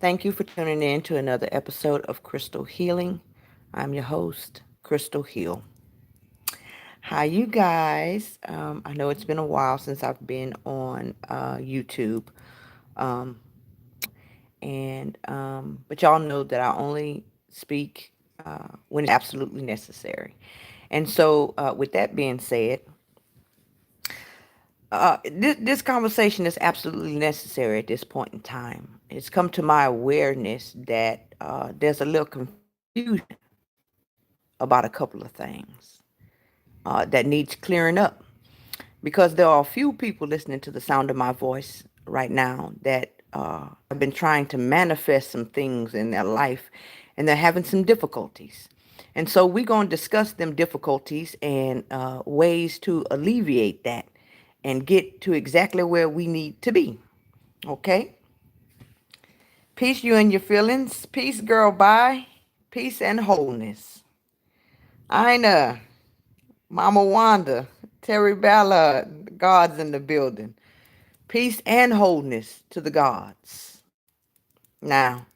Thank you for tuning in to another episode of Crystal Healing. I'm your host, Crystal Heal. Hi, you guys. I know it's been a while since I've been on YouTube, um, but y'all know that I only speak when it's absolutely necessary. And so, with that being said, this conversation is absolutely necessary at this point in time. It's come to my awareness that there's a little confusion about a couple of things that needs clearing up because there are a few people listening to the sound of my voice right now that have been trying to manifest some things in their life and they're having some difficulties. And so we're going to discuss them difficulties and ways to alleviate that and get to exactly where we need to be. Okay? Peace, you and your feelings. Peace, girl, bye. Peace and wholeness. Ina, Mama Wanda, Terry Ballard, the gods in the building. Peace and wholeness to the gods. Now,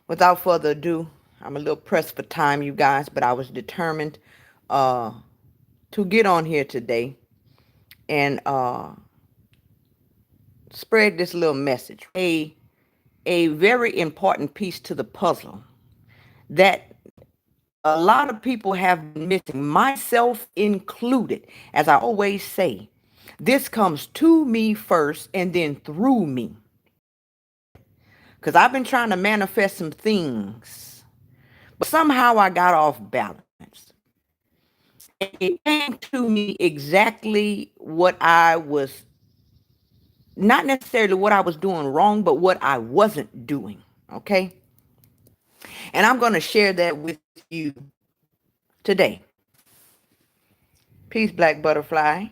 without further ado, I'm a little pressed for time, you guys, but I was determined uh, to get on here today and spread this little message. A very important piece to the puzzle that a lot of people have been missing, myself included. As I always say, this comes to me first and then through me. Because I've been trying to manifest some things, but somehow I got off balance. It came to me exactly what I was, not necessarily what I was doing wrong, but what I wasn't doing. Okay. And I'm going to share that with you today. Peace, Black Butterfly.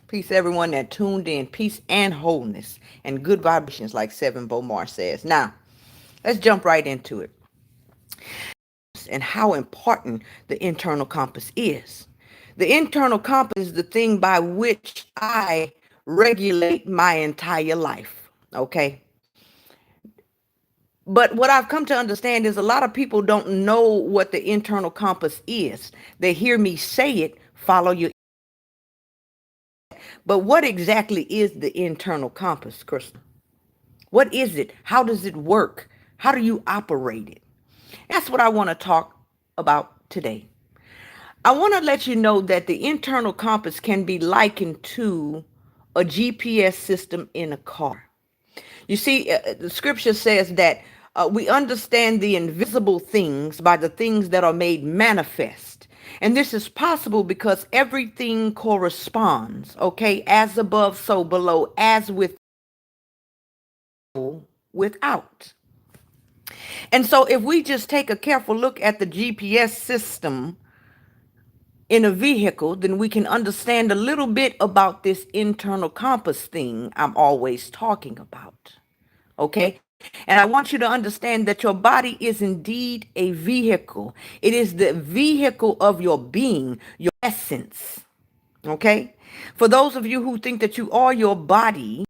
Peace, everyone that tuned in. Peace and wholeness and good vibrations, like Seven Bomar says. Now, let's jump right into it. And how important the internal compass is. The internal compass is the thing by which I regulate my entire life. Okay. But what I've come to understand is a lot of people don't know what the internal compass is. They hear me say it, follow your. But what exactly is the internal compass, Crystal? What is it? How does it work? How do you operate it? That's what I want to talk about today. I want to let you know that the internal compass can be likened to a GPS system in a car. You see, the scripture says that we understand the invisible things by the things that are made manifest. And this is possible because everything corresponds, okay? As above, so below, as without. And so if we just take a careful look at the GPS system in a vehicle, then we can understand a little bit about this internal compass thing I'm always talking about. Okay? And I want you to understand that your body is indeed a vehicle. It is the vehicle of your being, your essence. Okay? For those of you who think that you are your body,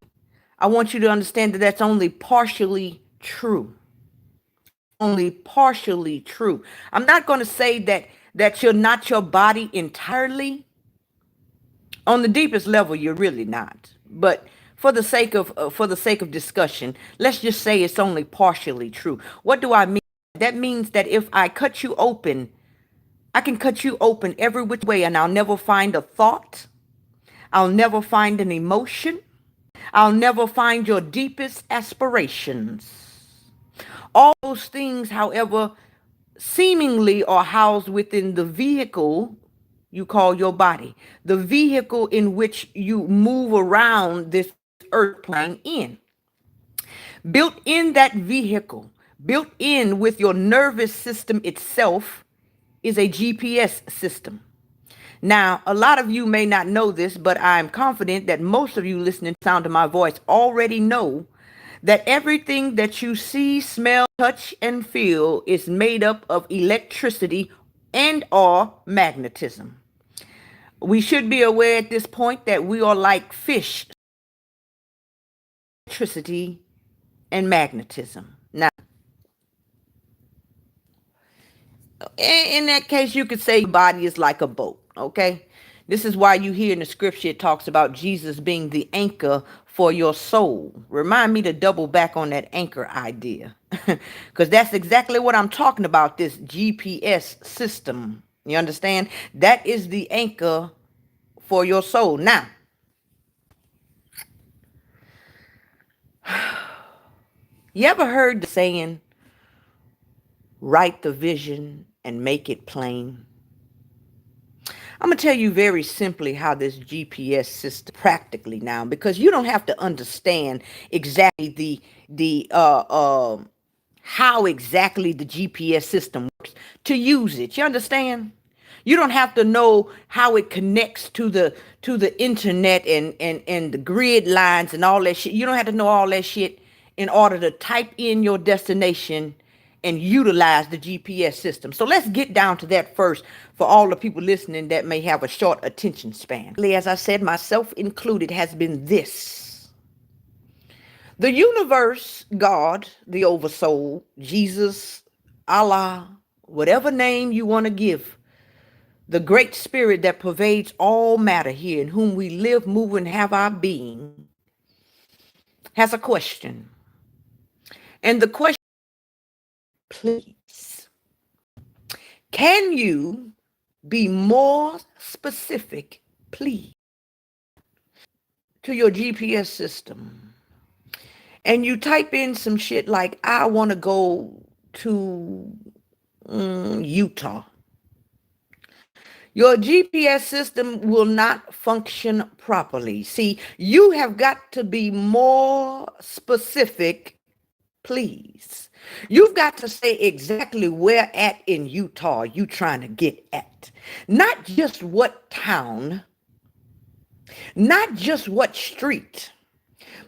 I want you to understand that that's only partially true. Only partially true. I'm not going to say that you're not your body entirely. On the deepest level, you're really not. But for the sake of discussion, let's just say it's only partially true. What do I mean? That means that if I cut you open, I can cut you open every which way, and I'll never find a thought. I'll never find an emotion. I'll never find your deepest aspirations. All those things, however, seemingly are housed within the vehicle you call your body, the vehicle in which you move around this earth plane in. Built in that vehicle, built in with your nervous system itself, is a GPS system. Now, a lot of you may not know this, but I'm confident that most of you listening to the sound of my voice already know that everything that you see, smell, touch, and feel is made up of electricity and or magnetism. We should be aware at this point that we are like fish, electricity and magnetism. Now, In that case, you could say your body is like a boat, okay? This is why you hear in the scripture it talks about Jesus being the anchor for your soul. Remind me to double back on that anchor idea. Because that's exactly what I'm talking about, this GPS system. You understand? That is the anchor for your soul. Now, you ever heard the saying, write the vision and make it plain? I'm going to tell you very simply how this GPS system practically now, because you don't have to understand exactly the how exactly the GPS system works to use it. You understand? You don't have to know how it connects to the internet and the grid lines and all that shit. You don't have to know all that shit in order to type in your destination and utilize the GPS system. So let's get down to that first for all the people listening that may have a short attention span. As I said, myself included, has been this. The universe, God, the oversoul, Jesus, Allah, whatever name you want to give, the great spirit that pervades all matter here, in whom we live, move, and have our being, has a question. And the question, please, can you be more specific, please, to your GPS system? And you type in some shit like, I want to go to Utah. Your GPS system will not function properly. See, you have got to be more specific, please. You've got to say exactly where at in Utah you trying to get at. Not just what town, not just what street,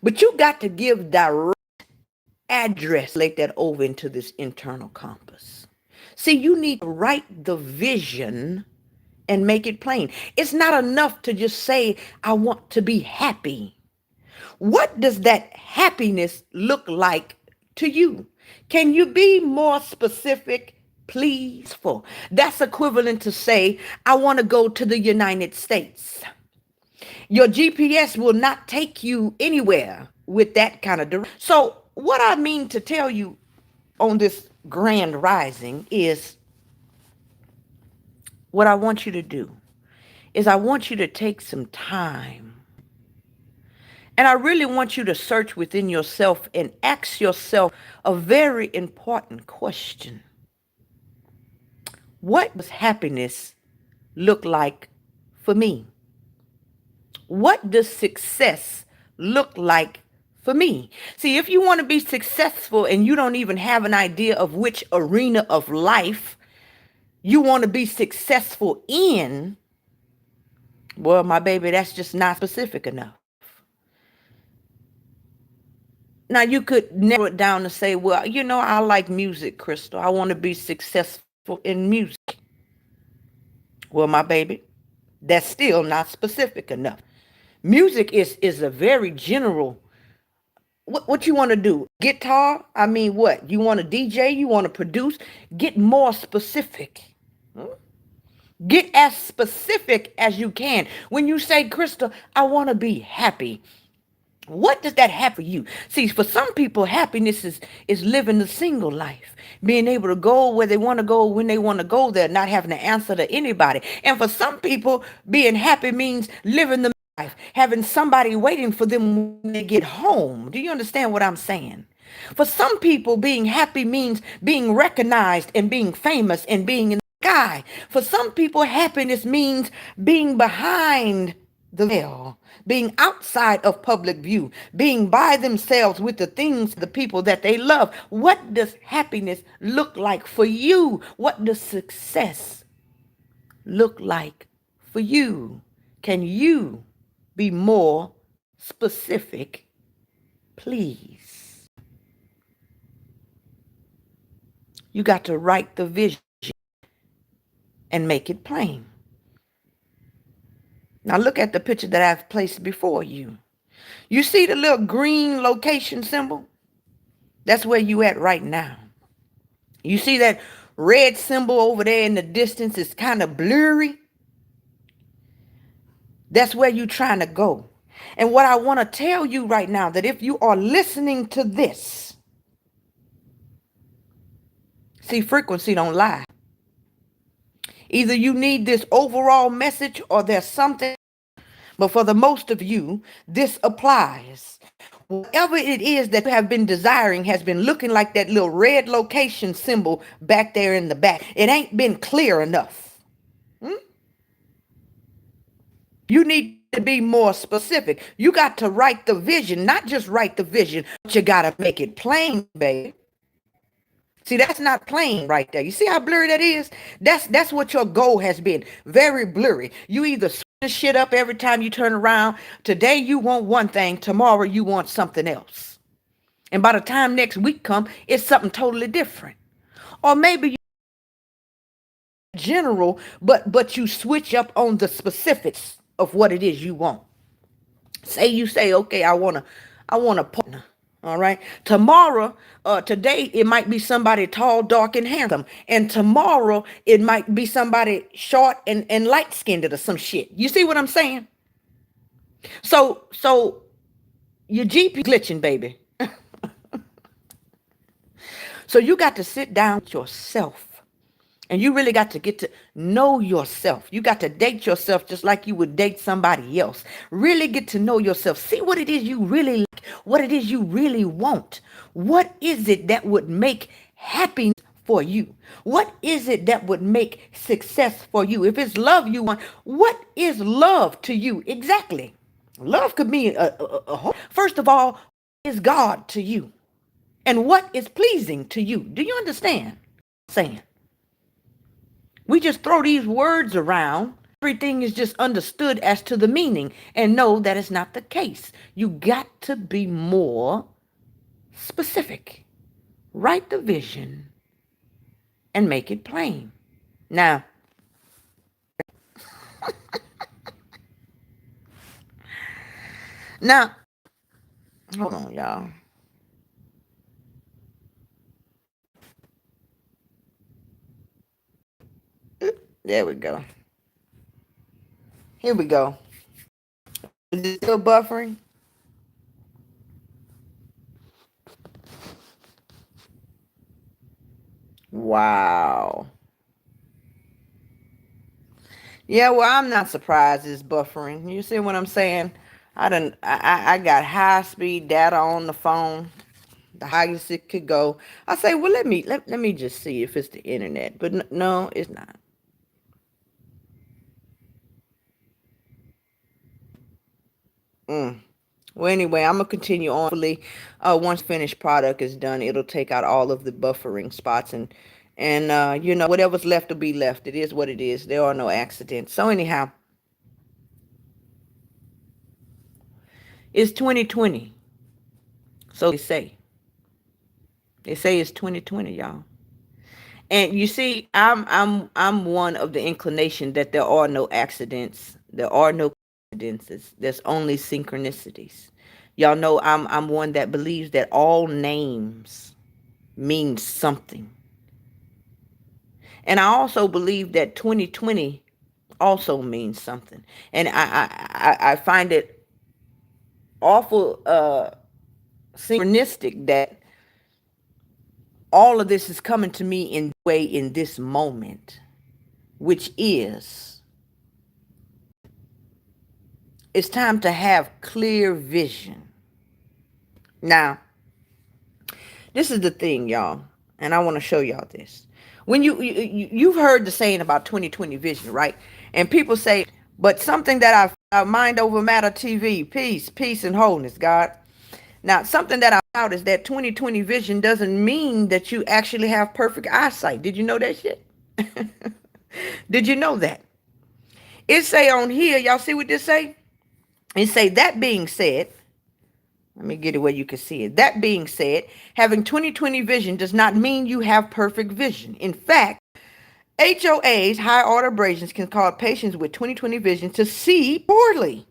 but you got to give direct address, like that over into this internal compass. See, you need to write the vision and make it plain. It's not enough to just say, I want to be happy. What does that happiness look like to you? Can you be more specific, please? For that's equivalent to say, I want to go to the United States. Your GPS will not take you anywhere with that kind of direction. So what I mean to tell you on this grand rising is, what I want you to do is I want you to take some time, and I really want you to search within yourself and ask yourself a very important question. What does happiness look like for me? What does success look like for me? See, if you want to be successful and you don't even have an idea of which arena of life you want to be successful in, well, my baby, that's just not specific enough. Now, you could narrow it down to say, well, I like music, Crystal. I want to be successful in music. Well, my baby, that's still not specific enough. Music is a very general. What you want to do? Guitar? I mean, what? You want to DJ? You want to produce? Get more specific. Get as specific as you can. When you say, Crystal, I want to be happy, what does that have for you? See, for some people, happiness is living the single life, being able to go where they want to go when they want to go there, not having to answer to anybody. And for some people, being happy means living the life, having somebody waiting for them when they get home. Do you understand what I'm saying? For some people, being happy means being recognized and being famous and being in the sky. For some people, happiness means being behind the veil, being outside of public view, being by themselves with the things, the people that they love. What does happiness look like for you? What does success look like for you? Can you be more specific, please? You got to write the vision and make it plain. Now look at the picture that I've placed before you. You see the little green location symbol? That's where you at right now. You see that red symbol over there in the distance is kind of blurry, that's where you're trying to go. And what I want to tell you right now, that if you are listening to this, see, frequency don't lie. Either you need this overall message or there's something, but for the most of you, this applies. Whatever it is that you have been desiring has been looking like that little red location symbol back there in the back. It ain't been clear enough. You need to be more specific. You got to write the vision, not just write the vision, but you got to make it plain, baby. See, that's not plain right there. You see how blurry that is? That's what your goal has been. Very blurry. You either switch the shit up every time you turn around. Today you want one thing, tomorrow you want something else. And by the time next week come, it's something totally different. Or maybe you general, but you switch up on the specifics of what it is you want. Say you say, okay, I want a partner. All right. Today it might be somebody tall, dark, and handsome. And tomorrow it might be somebody short and light skinned or some shit. You see what I'm saying? So your GP glitching, baby. So you got to sit down with yourself. And you really got to get to know yourself. You got to date yourself just like you would date somebody else. Really get to know yourself. See what it is you really like, what it is you really want. What is it that would make happiness for you? What is it that would make success for you? If it's love you want, what is love to you exactly? Love could mean first of all, what is God to you? And what is pleasing to you? Do you understand what I'm saying? We just throw these words around. Everything is just understood as to the meaning. And no, that is not the case. You got to be more specific. Write the vision and make it plain. Now, hold on, y'all. There we go. Here we go. Is it still buffering? Wow. Yeah, well, I'm not surprised it's buffering. You see what I'm saying? I got high speed data on the phone, the highest it could go. I say, well, let me just see if it's the internet. But no, it's not. Well, anyway, I'm gonna continue on. Hopefully, once finished product is done, it'll take out all of the buffering spots and whatever's left will be left. It is what it is. There are no accidents. So anyhow, it's 2020. So they say it's 2020, y'all. And you see, I'm one of the inclination that there are no accidents. There are no coincidences. There's only synchronicities. Y'all know I'm one that believes that all names mean something. And I also believe that 2020 also means something. And I find it awful synchronistic that all of this is coming to me in this moment, which is it's time to have clear vision. Now, this is the thing, y'all, and I want to show y'all this. When you've heard the saying about 2020 vision, right? And people say, but something that I mind over matter TV, peace and wholeness, God. Now, something that I found is that 2020 vision doesn't mean that you actually have perfect eyesight. Did you know that shit? Did you know that? It say on here, y'all see what this say? It say, that being said, let me get it where you can see it. That being said, having 2020 vision does not mean you have perfect vision. In fact, HOAs, high order abrasions, can cause patients with 2020 vision to see poorly.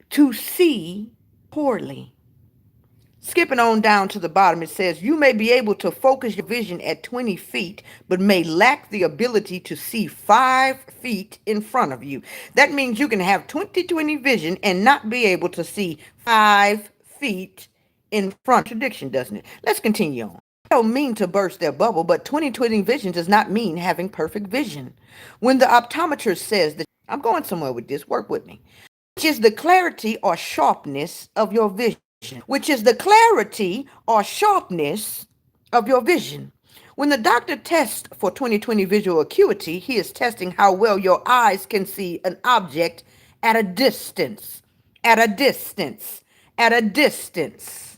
To see poorly. Skipping on down to the bottom, it says, you may be able to focus your vision at 20 feet, but may lack the ability to see 5 feet in front of you. That means you can have 20/20 vision and not be able to see 5 feet in front. Contradiction, doesn't it? Let's continue on. I don't mean to burst their bubble, but 20/20 vision does not mean having perfect vision. When the optometrist says that, I'm going somewhere with this, work with me, which is the clarity or sharpness of your vision, which is the clarity or sharpness of your vision. When the doctor tests for 20/20 visual acuity, he is testing how well your eyes can see an object at a distance, at a distance, at a distance.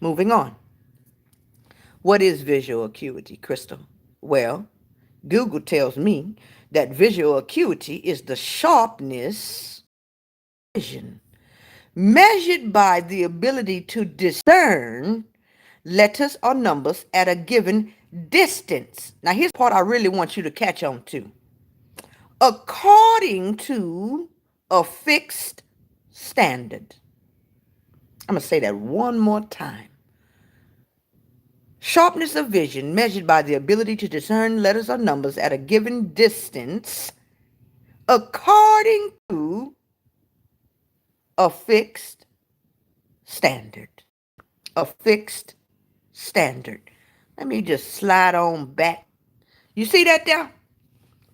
Moving on. What is visual acuity, Crystal? Well, Google tells me that visual acuity is the sharpness of vision, measured by the ability to discern letters or numbers at a given distance. Now, here's the part I really want you to catch on to. According to a fixed standard. I'm going to say that one more time. Sharpness of vision measured by the ability to discern letters or numbers at a given distance according to a fixed standard. A fixed standard. Let me just slide on back. You see that there?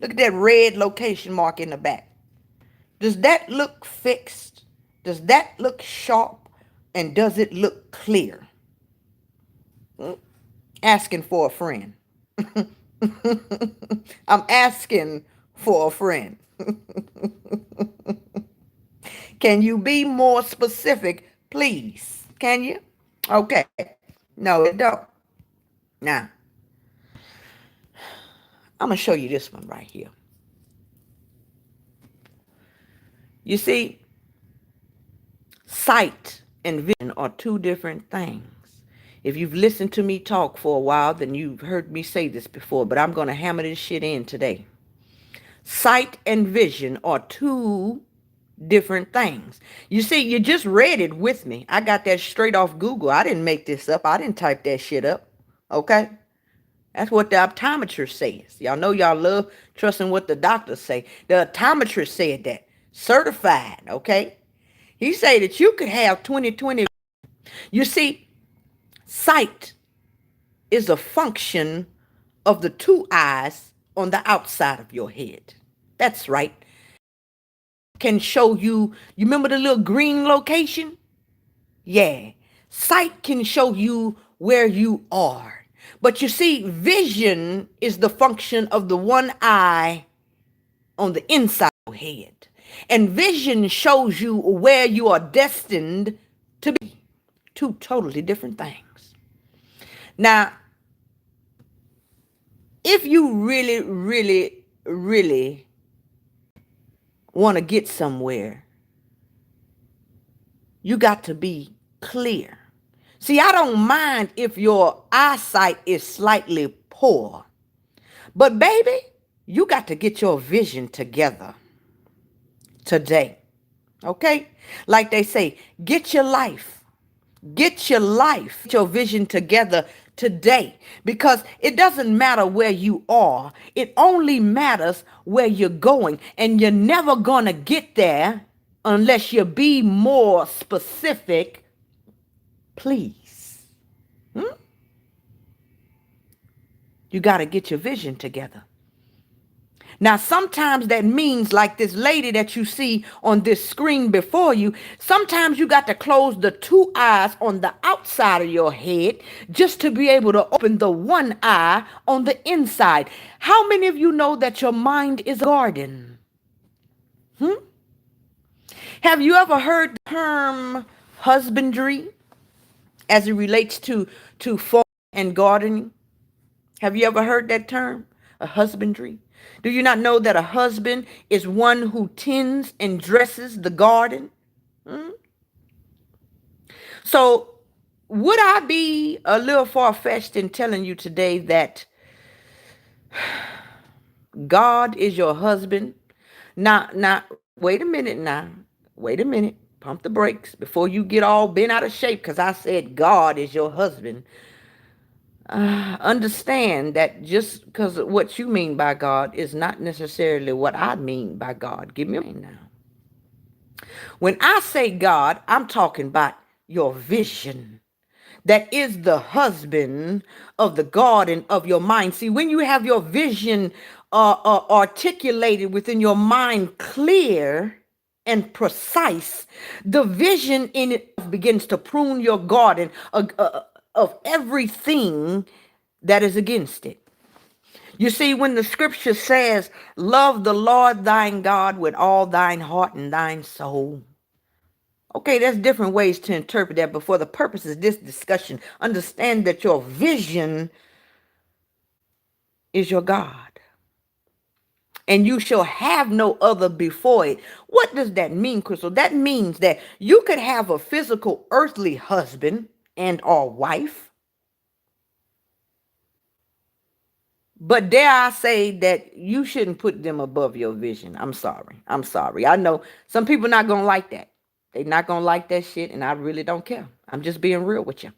Look at that red location mark in the back. Does that look fixed? Does that look sharp? And does it look clear? Asking for a friend. I'm asking for a friend. Can you be more specific, please? Can you? Okay. No, it don't. Now, I'm going to show you this one right here. You see, sight and vision are two different things. If you've listened to me talk for a while, then you've heard me say this before, but I'm going to hammer this shit in today. Sight and vision are two different things. You see, you just read it with me. I got that straight off Google. I didn't make this up. I didn't type that shit up. Okay? That's what the optometrist says. Y'all know y'all love trusting what the doctors say. The optometrist said that. Certified, okay? He said that you could have 20/20. You see, sight is a function of the two eyes on the outside of your head. That's right. Can show you remember the little green location? Yeah. Sight can show you where you are. But you see, vision is the function of the one eye on the inside of your head. And vision shows you where you are destined to be. Two totally different things. Now, if you really, really, really want to get somewhere, you got to be clear. See, I don't mind if your eyesight is slightly poor, but baby, you got to get your vision together today. Okay? Like they say, get your life, get your vision together today, because it doesn't matter where you are. It only matters where you're going, and you're never gonna get there unless you be more specific, please. You got to get your vision together. Now, sometimes that means, like this lady that you see on this screen before you, sometimes you got to close the two eyes on the outside of your head just to be able to open the one eye on the inside. How many of you know that your mind is a garden? Have you ever heard the term husbandry as it relates to farming and gardening? Have you ever heard that term, a husbandry? Do you not know that a husband is one who tends and dresses the garden? So would I be a little far-fetched in telling you today that God is your husband? Now, wait a minute now. Wait a minute. Pump the brakes before you get all bent out of shape because I said God is your husband. Understand that just because what you mean by God is not necessarily what I mean by God. Give me a minute now. When I say God, I'm talking about your vision. That is the husband of the garden of your mind. See, when you have your vision articulated within your mind, clear and precise, the vision in it begins to prune your garden of everything that is against it. You see, when the scripture says, love the Lord thine God with all thine heart and thine soul. Okay, there's different ways to interpret that, but for the purposes of this discussion, understand that your vision is your God, and you shall have no other before it. What does that mean, Crystal? That means that you could have a physical earthly husband and or wife, but dare I say that you shouldn't put them above your vision. I'm sorry. I'm sorry. I know some people not going to like that. They're not going to like that shit, and I really don't care. I'm just being real with you.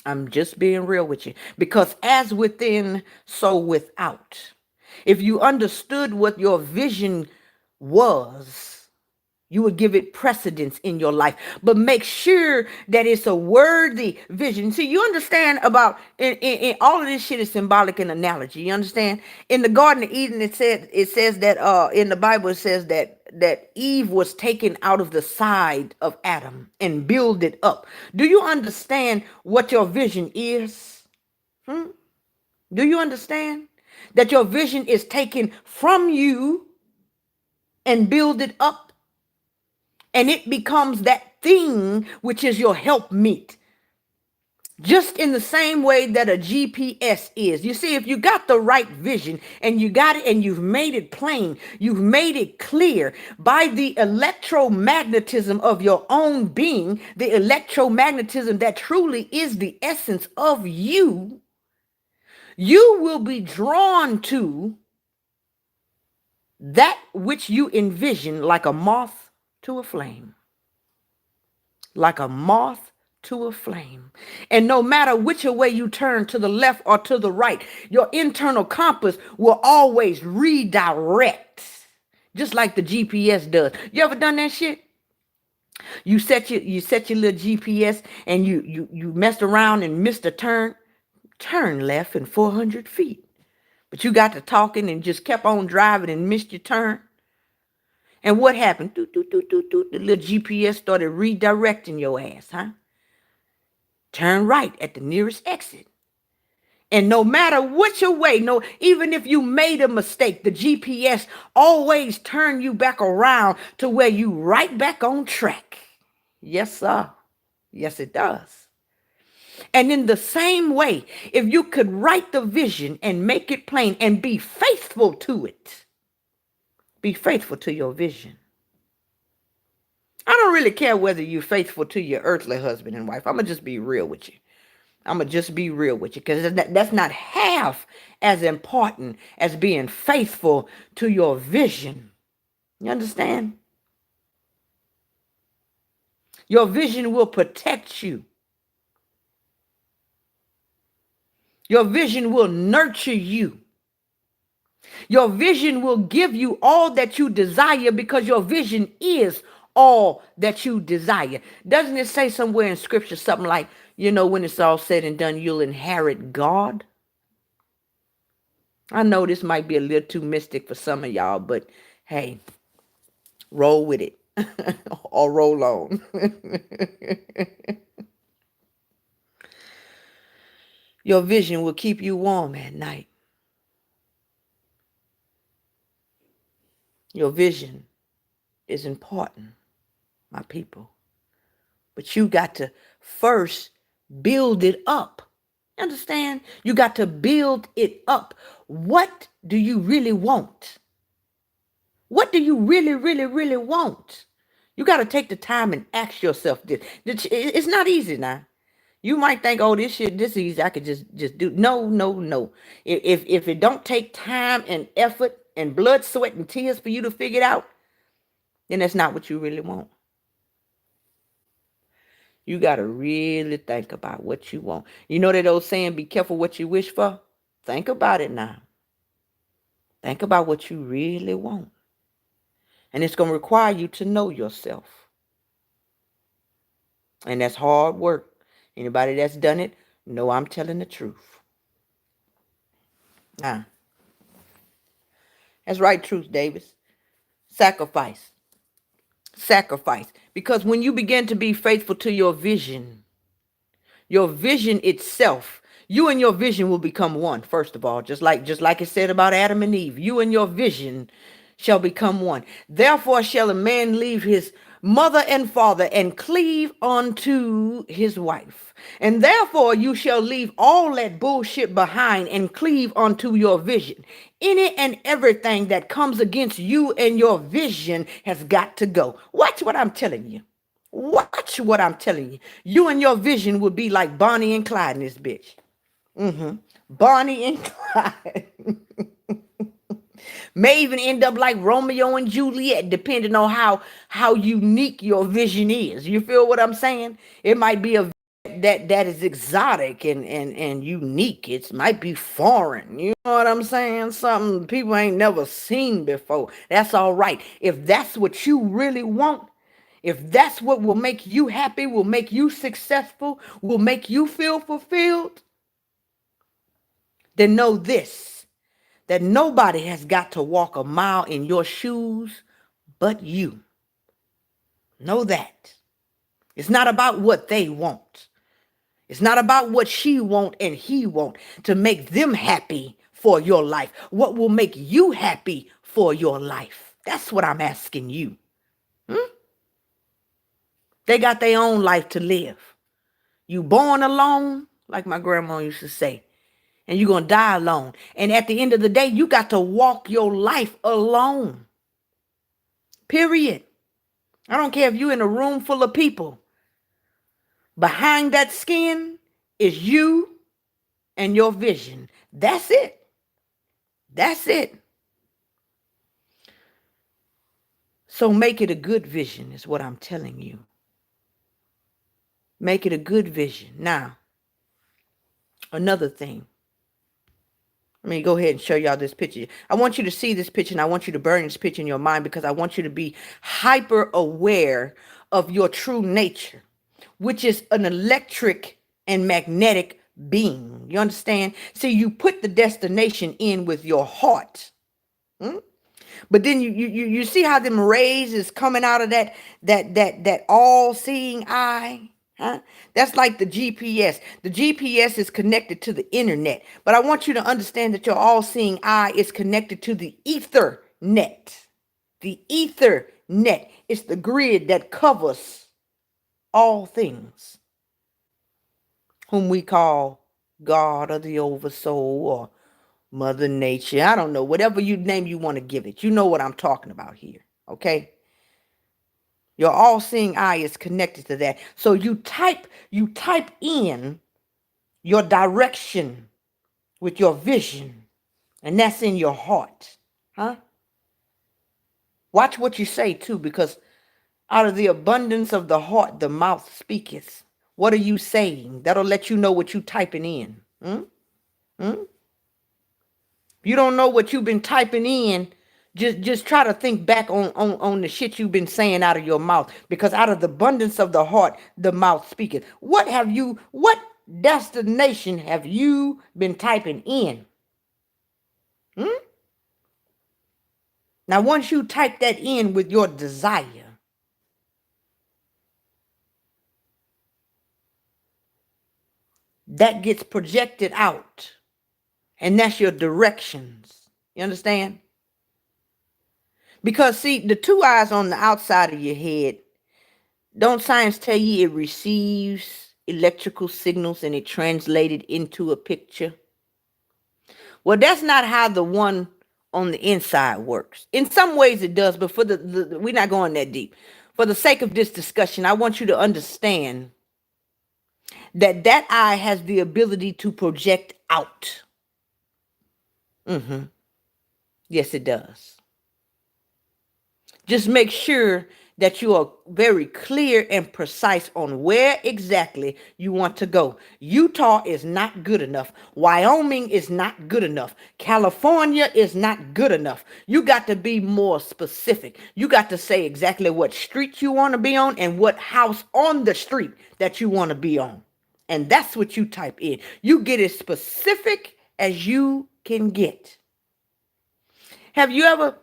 I'm just being real with you. Because as within, so without. If you understood what your vision was, you would give it precedence in your life. But make sure that it's a worthy vision. See, you understand about in all of this shit is symbolic and analogy. You understand? In the Garden of Eden, it says that in the Bible it says that Eve was taken out of the side of Adam and builded up. Do you understand what your vision is? Do you understand that your vision is taken from you and builded up? And it becomes that thing which is your helpmeet. Just in the same way that a GPS is. You see, if you got the right vision and you got it and you've made it plain, you've made it clear by the electromagnetism of your own being, the electromagnetism that truly is the essence of you, you will be drawn to that which you envision like a moth to a flame. Like a moth to a flame. And no matter which way you turn, to the left or to the right, your internal compass will always redirect, just like the GPS does. You ever done that shit? You set your little GPS and you messed around and missed a turn. Turn left in 400 feet. But you got to talking and just kept on driving and missed your turn. And what happened? Doot, doot, doot, doot, doot. The little GPS started redirecting your ass, huh? Turn right at the nearest exit. And no matter which way, no, even if you made a mistake, the GPS always turn you back around to where you right back on track. Yes, sir. Yes, it does. And in the same way, if you could write the vision and make it plain and be faithful to it, be faithful to your vision. I don't really care whether you're faithful to your earthly husband and wife. I'm going to just be real with you. I'm going to just be real with you because that's not half as important as being faithful to your vision. You understand? Your vision will protect you. Your vision will nurture you. Your vision will give you all that you desire because your vision is all that you desire. Doesn't it say somewhere in scripture something like, when it's all said and done, you'll inherit God? I know this might be a little too mystic for some of y'all, but hey, roll with it or roll on. Your vision will keep you warm at night. Your vision is important, my people. But you got to first build it up. Understand? You got to build it up. What do you really want? What do you really, really, really want? You got to take the time and ask yourself this. It's not easy now. You might think, oh, this easy. I could just do. No, no, no. If it don't take time and effort and blood, sweat, and tears for you to figure it out, then that's not what you really want. You got to really think about what you want. You know that old saying, be careful what you wish for? Think about it now. Think about what you really want. And it's going to require you to know yourself. And that's hard work. Anybody that's done it, know I'm telling the truth. Now, that's right, Truth Davis. Sacrifice. Sacrifice. Because when you begin to be faithful to your vision itself, you and your vision will become one. First of all, just like it said about Adam and Eve, you and your vision shall become one. Therefore shall a man leave his mother and father and cleave unto his wife, and therefore you shall leave all that bullshit behind and cleave unto your vision. Any and everything that comes against you and your vision has got to go. Watch what I'm telling you. Watch what I'm telling you. You and your vision would be like Bonnie and Clyde in this bitch. Bonnie and Clyde. May even end up like Romeo and Juliet, depending on how unique your vision is. You feel what I'm saying? It might be a that is exotic and unique. It might be foreign. You know what I'm saying? Something people ain't never seen before. That's all right. If that's what you really want, if that's what will make you happy, will make you successful, will make you feel fulfilled, then know this, that nobody has got to walk a mile in your shoes but you. Know that. It's not about what they want. It's not about what she want and he want to make them happy for your life. What will make you happy for your life? That's what I'm asking you. They got their own life to live. You born alone, like my grandma used to say, and you're going to die alone. And at the end of the day, you got to walk your life alone. Period. I don't care if you're in a room full of people. Behind that skin is you and your vision. That's it. That's it. So make it a good vision is what I'm telling you. Make it a good vision. Now, another thing. Let me go ahead and show y'all this picture. I want you to see this picture and I want you to burn this picture in your mind because I want you to be hyper aware of your true nature, which is an electric and magnetic being. You understand? See, you put the destination in with your heart. But then you see how them rays is coming out of that all-seeing eye. Huh? That's like the GPS. The GPS is connected to the internet. But I want you to understand that your all-seeing eye is connected to the ether net. The ether net is the grid that covers all things, whom we call God or the Oversoul or Mother Nature. I don't know. Whatever name you want to give it. You know what I'm talking about here. Okay? Your all-seeing eye is connected to that. So you type in your direction with your vision, and that's in your heart. Huh? Watch what you say too, because out of the abundance of the heart, the mouth speaketh. What are you saying? That'll let you know what you typing in. You don't know what you've been typing in. Just try to think back on the shit you've been saying out of your mouth, because out of the abundance of the heart, the mouth speaketh. What destination have you been typing in? Now, once you type that in with your desire, that gets projected out, and that's your directions. You understand? Because see, the two eyes on the outside of your head, don't science tell you it receives electrical signals and it translated into a picture? Well, that's not how the one on the inside works. In some ways it does, but for we're not going that deep. For the sake of this discussion, I want you to understand that eye has the ability to project out. Yes, it does. Just make sure that you are very clear and precise on where exactly you want to go. Utah is not good enough. Wyoming is not good enough. California is not good enough. You got to be more specific. You got to say exactly what street you want to be on and what house on the street that you want to be on. And that's what you type in. You get as specific as you can get. Have you ever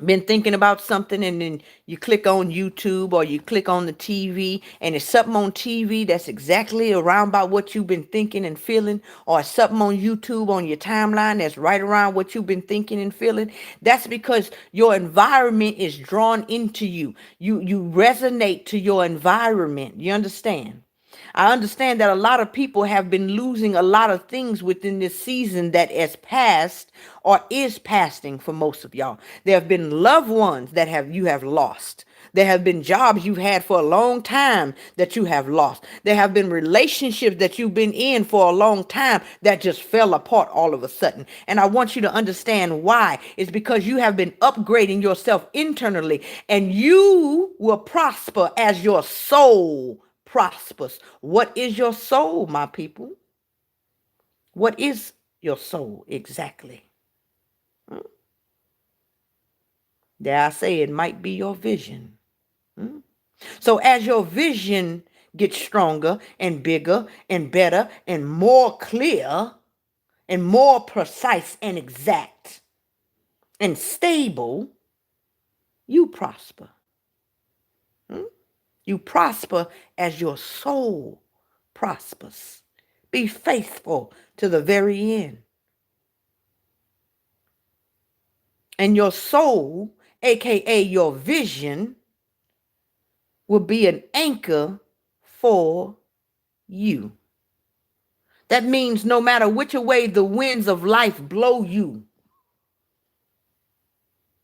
been thinking about something and then you click on YouTube or you click on the TV and it's something on TV that's exactly around about what you've been thinking and feeling, or something on YouTube on your timeline that's right around what you've been thinking and feeling? That's because your environment is drawn into you. You resonate to your environment. You understand? I understand that a lot of people have been losing a lot of things within this season that has passed or is passing for most of y'all. There have been loved ones that you have lost. There have been jobs you've had for a long time that you have lost. There have been relationships that you've been in for a long time that just fell apart all of a sudden. And I want you to understand why. It's because you have been upgrading yourself internally, and you will prosper as your soul prospers. What is your soul, my people? What is your soul exactly? Dare I say it might be your vision. So as your vision gets stronger and bigger and better and more clear and more precise and exact and stable, you prosper. You prosper as your soul prospers. Be faithful to the very end. And your soul, aka your vision, will be an anchor for you. That means no matter which way the winds of life blow you,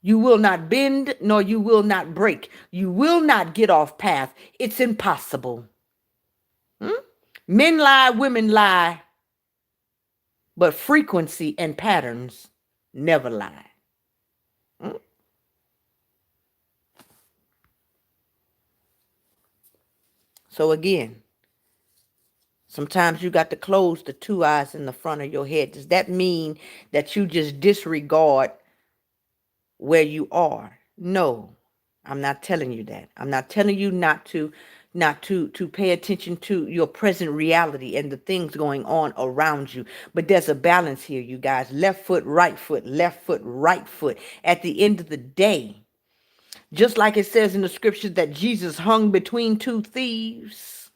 you will not bend nor you will not break. You will not get off path. It's impossible. Men lie, women lie, but frequency and patterns never lie. So again, sometimes you got to close the two eyes in the front of your head. Does that mean that you just disregard where you are? No, I'm not telling you that. I'm not telling you not to pay attention to your present reality and the things going on around you. But there's a balance here, you guys. Left foot, right foot, left foot, right foot. At the end of the day, just like it says in the scriptures that Jesus hung between two thieves,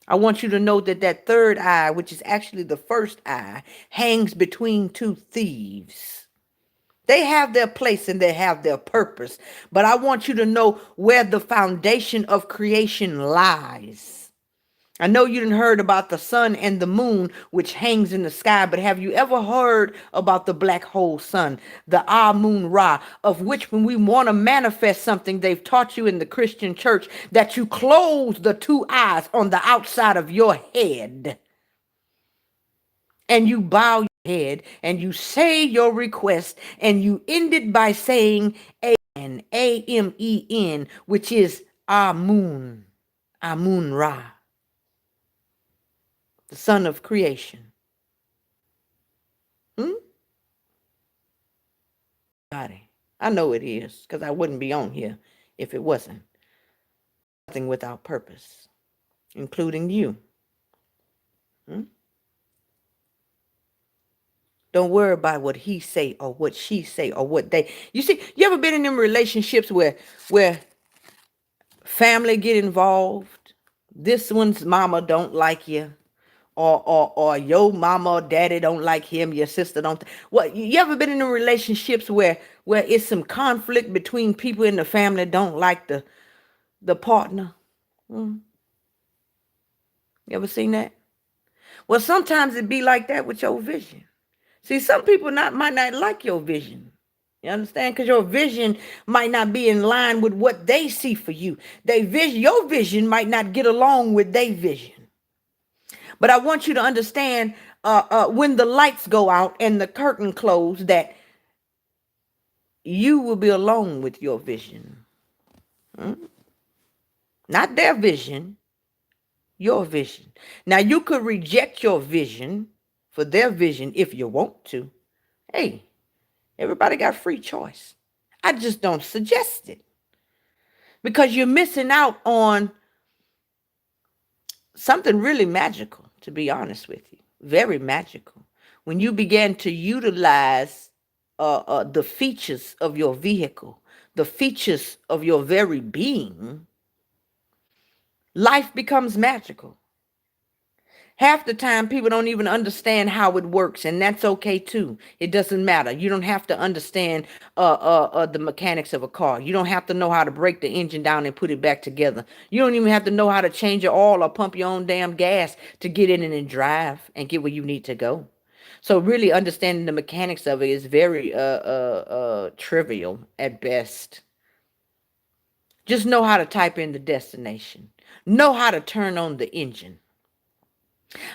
I want you to know that that third eye, which is actually the first eye, hangs between two thieves. They have their place and they have their purpose. But I want you to know where the foundation of creation lies. I know you didn't heard about the sun and the moon, which hangs in the sky, but have you ever heard about the black hole sun, the Moon Ra, of which when we want to manifest something, they've taught you in the Christian church that you close the two eyes on the outside of your head and you bow your head and you say your request and you end it by saying Amen, Amen, which is Amun Ra, the son of creation. Body. I know it is, because I wouldn't be on here if it wasn't. Nothing without purpose, including you. Don't worry about what he say or what she say or what they. You see, you ever been in them relationships where family get involved? This one's mama don't like you. Or your mama or daddy don't like him, your sister don't. What, you ever been in relationships where it's some conflict between people in the family don't like the partner? You ever seen that? Well, sometimes it be like that with your vision. See, some people might not like your vision. You understand? Because your vision might not be in line with what they see for you. Your vision might not get along with their vision. But I want you to understand, when the lights go out and the curtain close, that you will be alone with your vision. Not their vision, your vision. Now, you could reject your vision for their vision if you want to. Hey, everybody got free choice. I just don't suggest it because you're missing out on something really magical, to be honest with you. Very magical. When you begin to utilize the features of your vehicle, the features of your very being, life becomes magical. Half the time, people don't even understand how it works, and that's okay too. It doesn't matter. You don't have to understand the mechanics of a car. You don't have to know how to break the engine down and put it back together. You don't even have to know how to change your oil or pump your own damn gas to get in and drive and get where you need to go. So really understanding the mechanics of it is very trivial at best. Just know how to type in the destination. Know how to turn on the engine.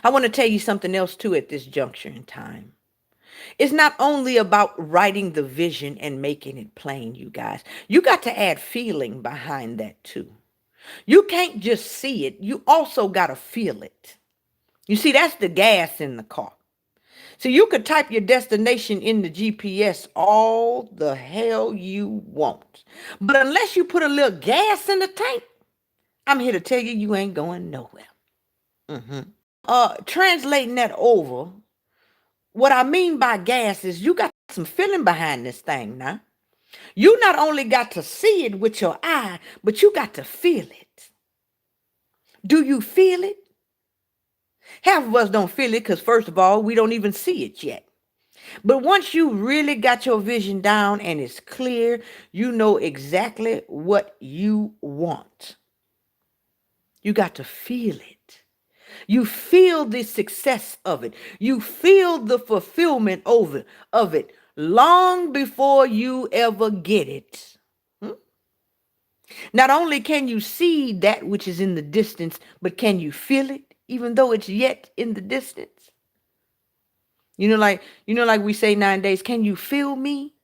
I want to tell you something else too at this juncture in time. It's not only about writing the vision and making it plain, you guys. You got to add feeling behind that too. You can't just see it, you also got to feel it. You see, that's the gas in the car. So you could type your destination in the GPS all the hell you want. But unless you put a little gas in the tank, I'm here to tell you, you ain't going nowhere. Translating that over, what I mean by gas is you got some feeling behind this thing now. You not only got to see it with your eye, but you got to feel it. Do you feel it? Half of us don't feel it because, first of all, we don't even see it yet. But once you really got your vision down and it's clear, you know exactly what you want. You got to feel it. You feel the success of it. You feel the fulfillment of it long before you ever get it. Not only can you see that which is in the distance, but can you feel it even though it's yet in the distance? Like we say nowadays, can you feel me?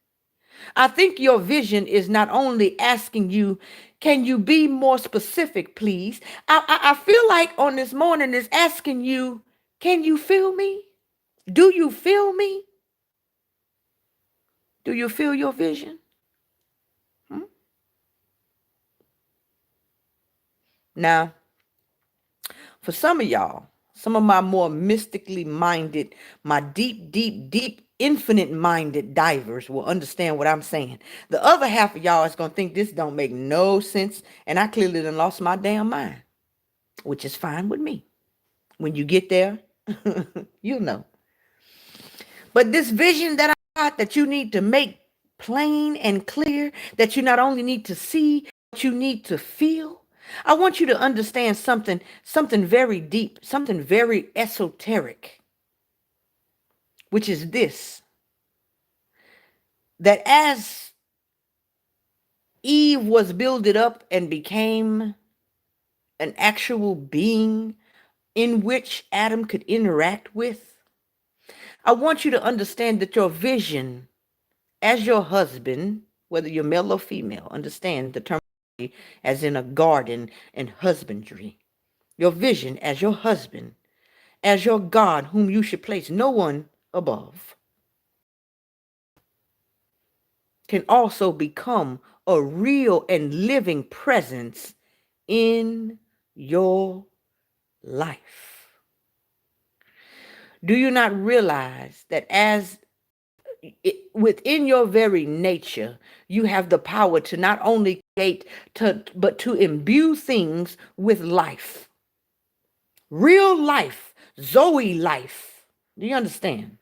I think your vision is not only asking you, can you be more specific, please? I feel like on this morning is asking you, can you feel me? Do you feel me? Do you feel your vision? Now, for some of y'all, some of my more mystically minded, my deep, deep, deep, infinite minded divers will understand what I'm saying. The other half of y'all is going to think this don't make no sense, and I clearly done lost my damn mind, which is fine with me. When you get there, you'll know. But this vision that I got that you need to make plain and clear, that you not only need to see, but you need to feel. I want you to understand something very deep, something very esoteric, which is this, that as Eve was builded up and became an actual being in which Adam could interact with, I want you to understand that your vision as your husband, whether you're male or female, understand the term as in a garden and husbandry. Your vision as your husband, as your God, whom you should place no one above, can also become a real and living presence in your life. Do you not realize that within your very nature, you have the power to not only create, but to imbue things with life, real life, Zoe life? Do you understand?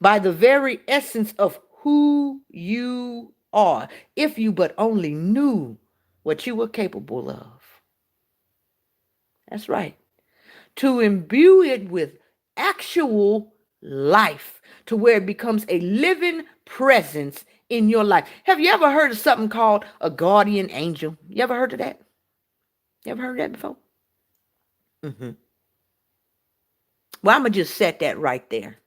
By the very essence of who you are, if you but only knew what you were capable of. That's right. To imbue it with actual life, to where it becomes a living presence in your life. Have you ever heard of something called a guardian angel? You ever heard of that? You ever heard of that before? Well, I'm going to just set that right there.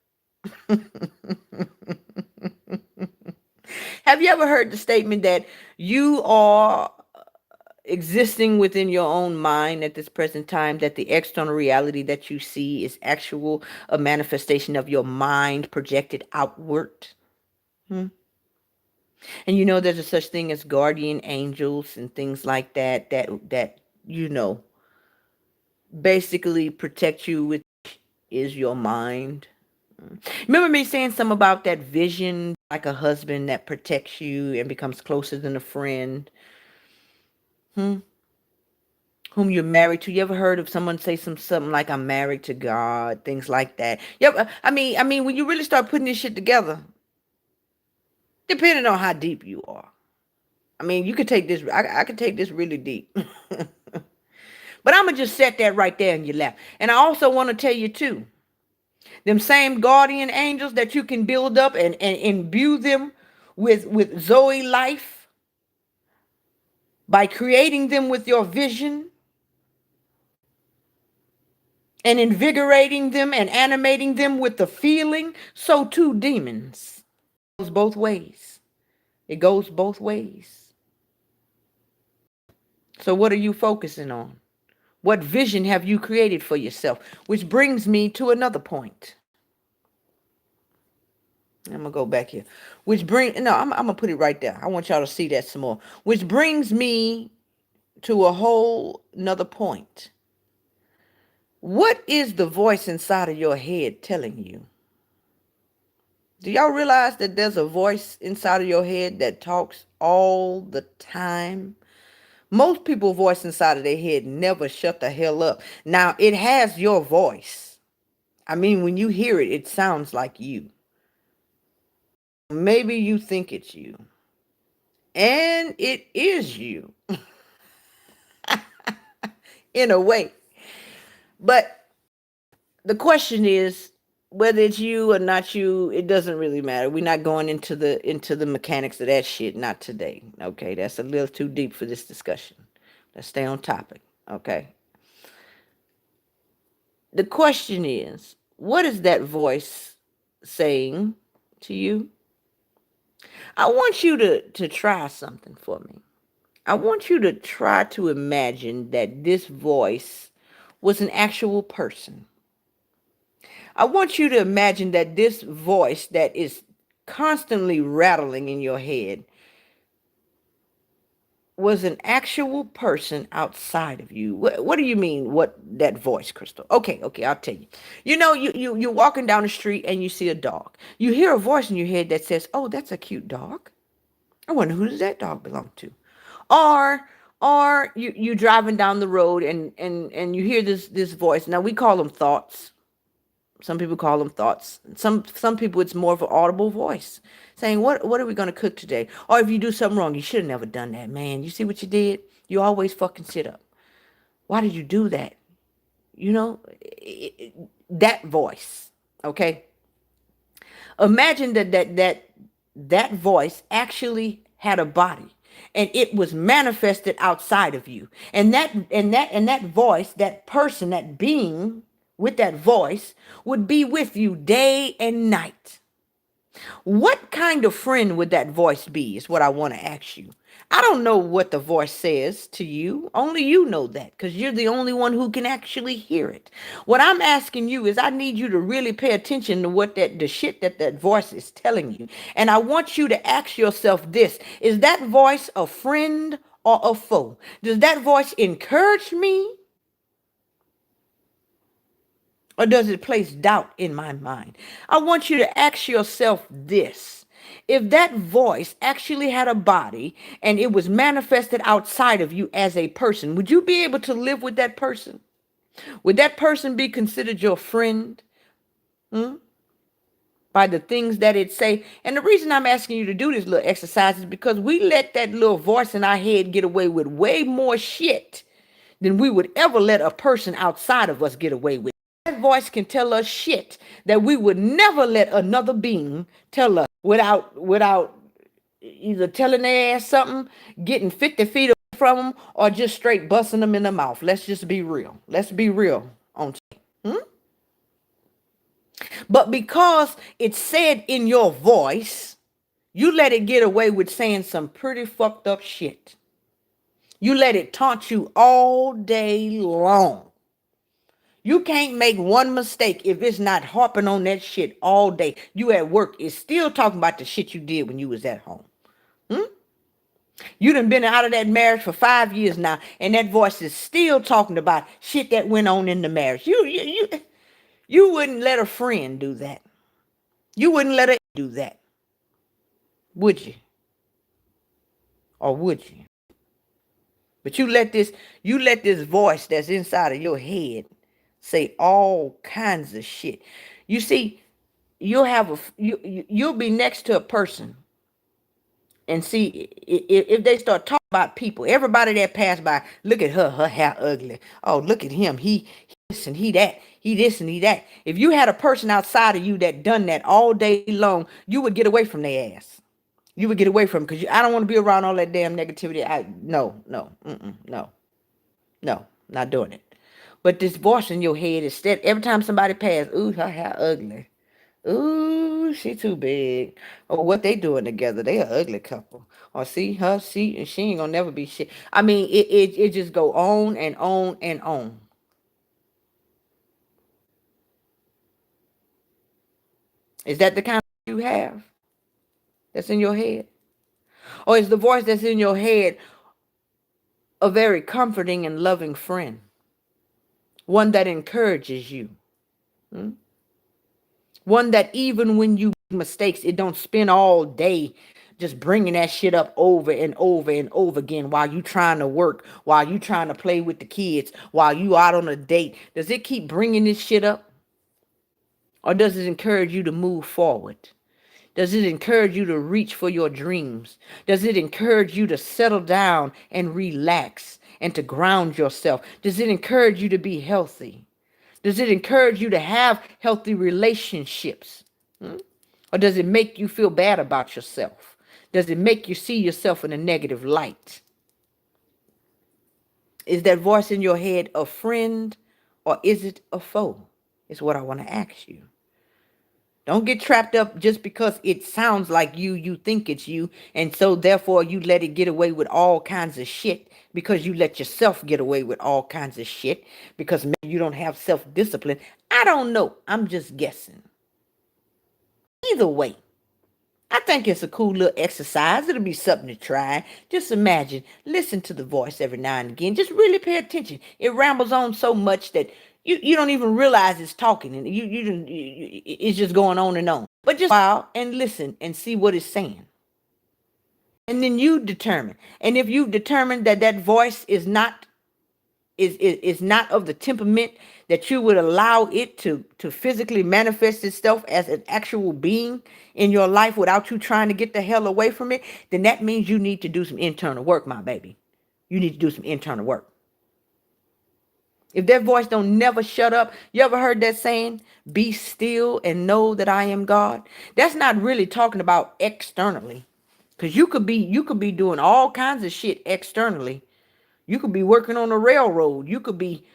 Have you ever heard the statement that you are existing within your own mind at this present time, that the external reality that you see is actual a manifestation of your mind projected outward? Hmm? And there's a such thing as guardian angels and things like that basically protect you with is your mind. Remember me saying something about that vision, like a husband that protects you and becomes closer than a friend, hmm? Whom you're married to. You ever heard of someone say something like "I'm married to God," things like that? Yep. I mean, when you really start putting this shit together, depending on how deep you are. I mean, you could take this. I could take this really deep, but I'm gonna just set that right there in your lap. And I also want to tell you too, them same guardian angels that you can build up and imbue them with Zoe life by creating them with your vision and invigorating them and animating them with the feeling, so too demons. It goes both ways. It goes both ways. So what are you focusing on? What vision have you created for yourself? Which brings me to another point. I'm gonna go back here. I'm gonna put it right there. I want y'all to see that some more. Which brings me to a whole another point. What is the voice inside of your head telling you? Do y'all realize that there's a voice inside of your head that talks all the time? Most people's voice inside of their head never shut the hell up. Now, it has your voice. I mean, when you hear it, it sounds like you. Maybe you think it's you. And it is you in a way. But the question is, whether it's you or not you, it doesn't really matter. We're not going into the mechanics of that shit, not today. Okay, that's a little too deep for this discussion. Let's stay on topic. Okay. The question is, what is that voice saying to you? I want you to try something for me. I want you to try to imagine that this voice was an actual person. I want you to imagine that this voice that is constantly rattling in your head was an actual person outside of you. What do you mean? What that voice, Crystal? Okay, I'll tell you. You're walking down the street and you see a dog. You hear a voice in your head that says, "Oh, that's a cute dog. I wonder who does that dog belong to?" Or you driving down the road and you hear this voice. Now we call them thoughts. Some people call them thoughts. Some people it's more of an audible voice saying, "What are we gonna cook today?" Or if you do something wrong, you should have never done that, man. You see what you did? You always fucking sit up. Why did you do that? That voice. Okay. Imagine that voice actually had a body and it was manifested outside of you. And that voice, that person, that being with that voice would be with you day and night. What kind of friend would that voice be is what I want to ask you. I don't know what the voice says to you. Only you know that because you're the only one who can actually hear it. What I'm asking you is I need you to really pay attention to what the shit that voice is telling you. And I want you to ask yourself this. Is that voice a friend or a foe? Does that voice encourage me? Or does it place doubt in my mind? I want you to ask yourself this. If that voice actually had a body and it was manifested outside of you as a person, would you be able to live with that person? Would that person be considered your friend? Hmm? By the things that it say. And the reason I'm asking you to do this little exercise is because we let that little voice in our head get away with way more shit than we would ever let a person outside of us get away with. That voice can tell us shit that we would never let another being tell us without either telling their ass something, getting 50 feet away from them, or just straight busting them in the mouth. Let's just be real. Let's be real on. Hmm? But because it's said in your voice, You let it get away with saying some pretty fucked up shit. You let it taunt you all day long. You can't make one mistake if it's not harping on that shit all day. You at work is still talking about the shit you did when you was at home. You done been out of that marriage for 5 years now, and that voice is still talking about shit that went on in the marriage. You wouldn't let a friend do that. You wouldn't let her do that, would you? Or would you? But you let this voice that's inside of your head say all kinds of shit. You see, you'll be next to a person and see if they start talking about people, everybody that passed by, look at her hair ugly. Oh, look at him. He this and he that. He this and he that. If you had a person outside of you that done that all day long, you would get away from their ass. You would get away from because I don't want to be around all that damn negativity. No, not doing it. But this voice in your head is steady. Every time somebody pass, ooh, her hair ugly. Ooh, she too big. Or what they doing together? They a ugly couple. Or see her, she ain't gonna never be shit. I mean, it just go on and on and on. Is that the kind of you have that's in your head? Or is the voice that's in your head a very comforting and loving friend? One that encourages you. Hmm? One that even when you make mistakes, it don't spend all day just bringing that shit up over and over and over again while you trying to work, while you trying to play with the kids, while you out on a date. Does it keep bringing this shit up? Or does it encourage you to move forward? Does it encourage you to reach for your dreams? Does it encourage you to settle down and relax and to ground yourself? Does it encourage you to be healthy? Does it encourage you to have healthy relationships? Hmm? Or does it make you feel bad about yourself? Does it make you see yourself in a negative light? Is that voice in your head a friend or is it a foe? Is what I want to ask you. Don't get trapped up just because it sounds like you think it's you, and so therefore you let it get away with all kinds of shit because you let yourself get away with all kinds of shit because maybe you don't have self-discipline. I don't know. I'm just guessing. Either way, I think it's a cool little exercise. It'll be something to try. Just imagine, listen to the voice every now and again. Just really pay attention. It rambles on so much that you don't even realize it's talking, and it's just going on and on. But just while and listen and see what it's saying, and then you determine. And if you determine that that voice is not of the temperament that you would allow it to physically manifest itself as an actual being in your life without you trying to get the hell away from it, then that means you need to do some internal work, my baby. You need to do some internal work. If that voice don't never shut up, you ever heard that saying, be still and know that I am God? That's not really talking about externally. Because you could be doing all kinds of shit externally. You could be working on a railroad. You could be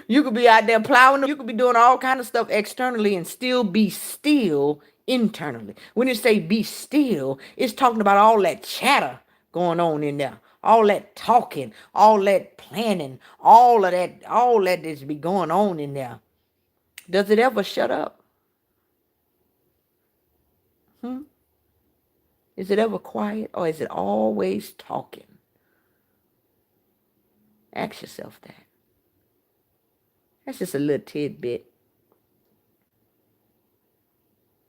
you could be out there plowing. You could be doing all kind of stuff externally and still be still internally. When you say be still, it's talking about all that chatter going on in there. All that talking, all that planning, all that is be going on in there. Does it ever shut up? Hmm? Is it ever quiet or is it always talking? Ask yourself that. That's just a little tidbit.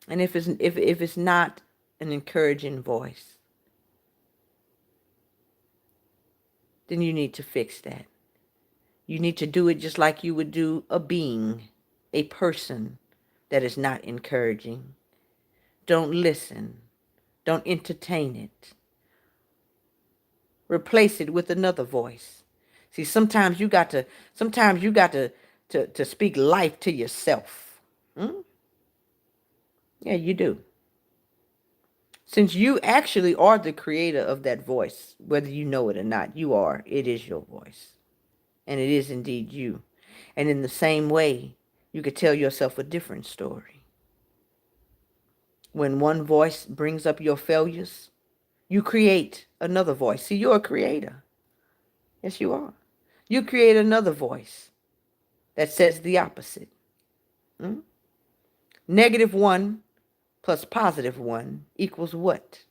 And if it's not an encouraging voice, then you need to fix that. You need to do it just like you would do a being, a person that is not encouraging. Don't listen. Don't entertain it. Replace it with another voice. See, sometimes you got to speak life to yourself. Hmm? Yeah, you do. Since you actually are the creator of that voice, whether you know it or not, you are. It is your voice. And it is indeed you. And in the same way, you could tell yourself a different story. When one voice brings up your failures, you create another voice. See, you're a creator. Yes, you are. You create another voice that says the opposite. Hmm? -1 plus +1 equals what?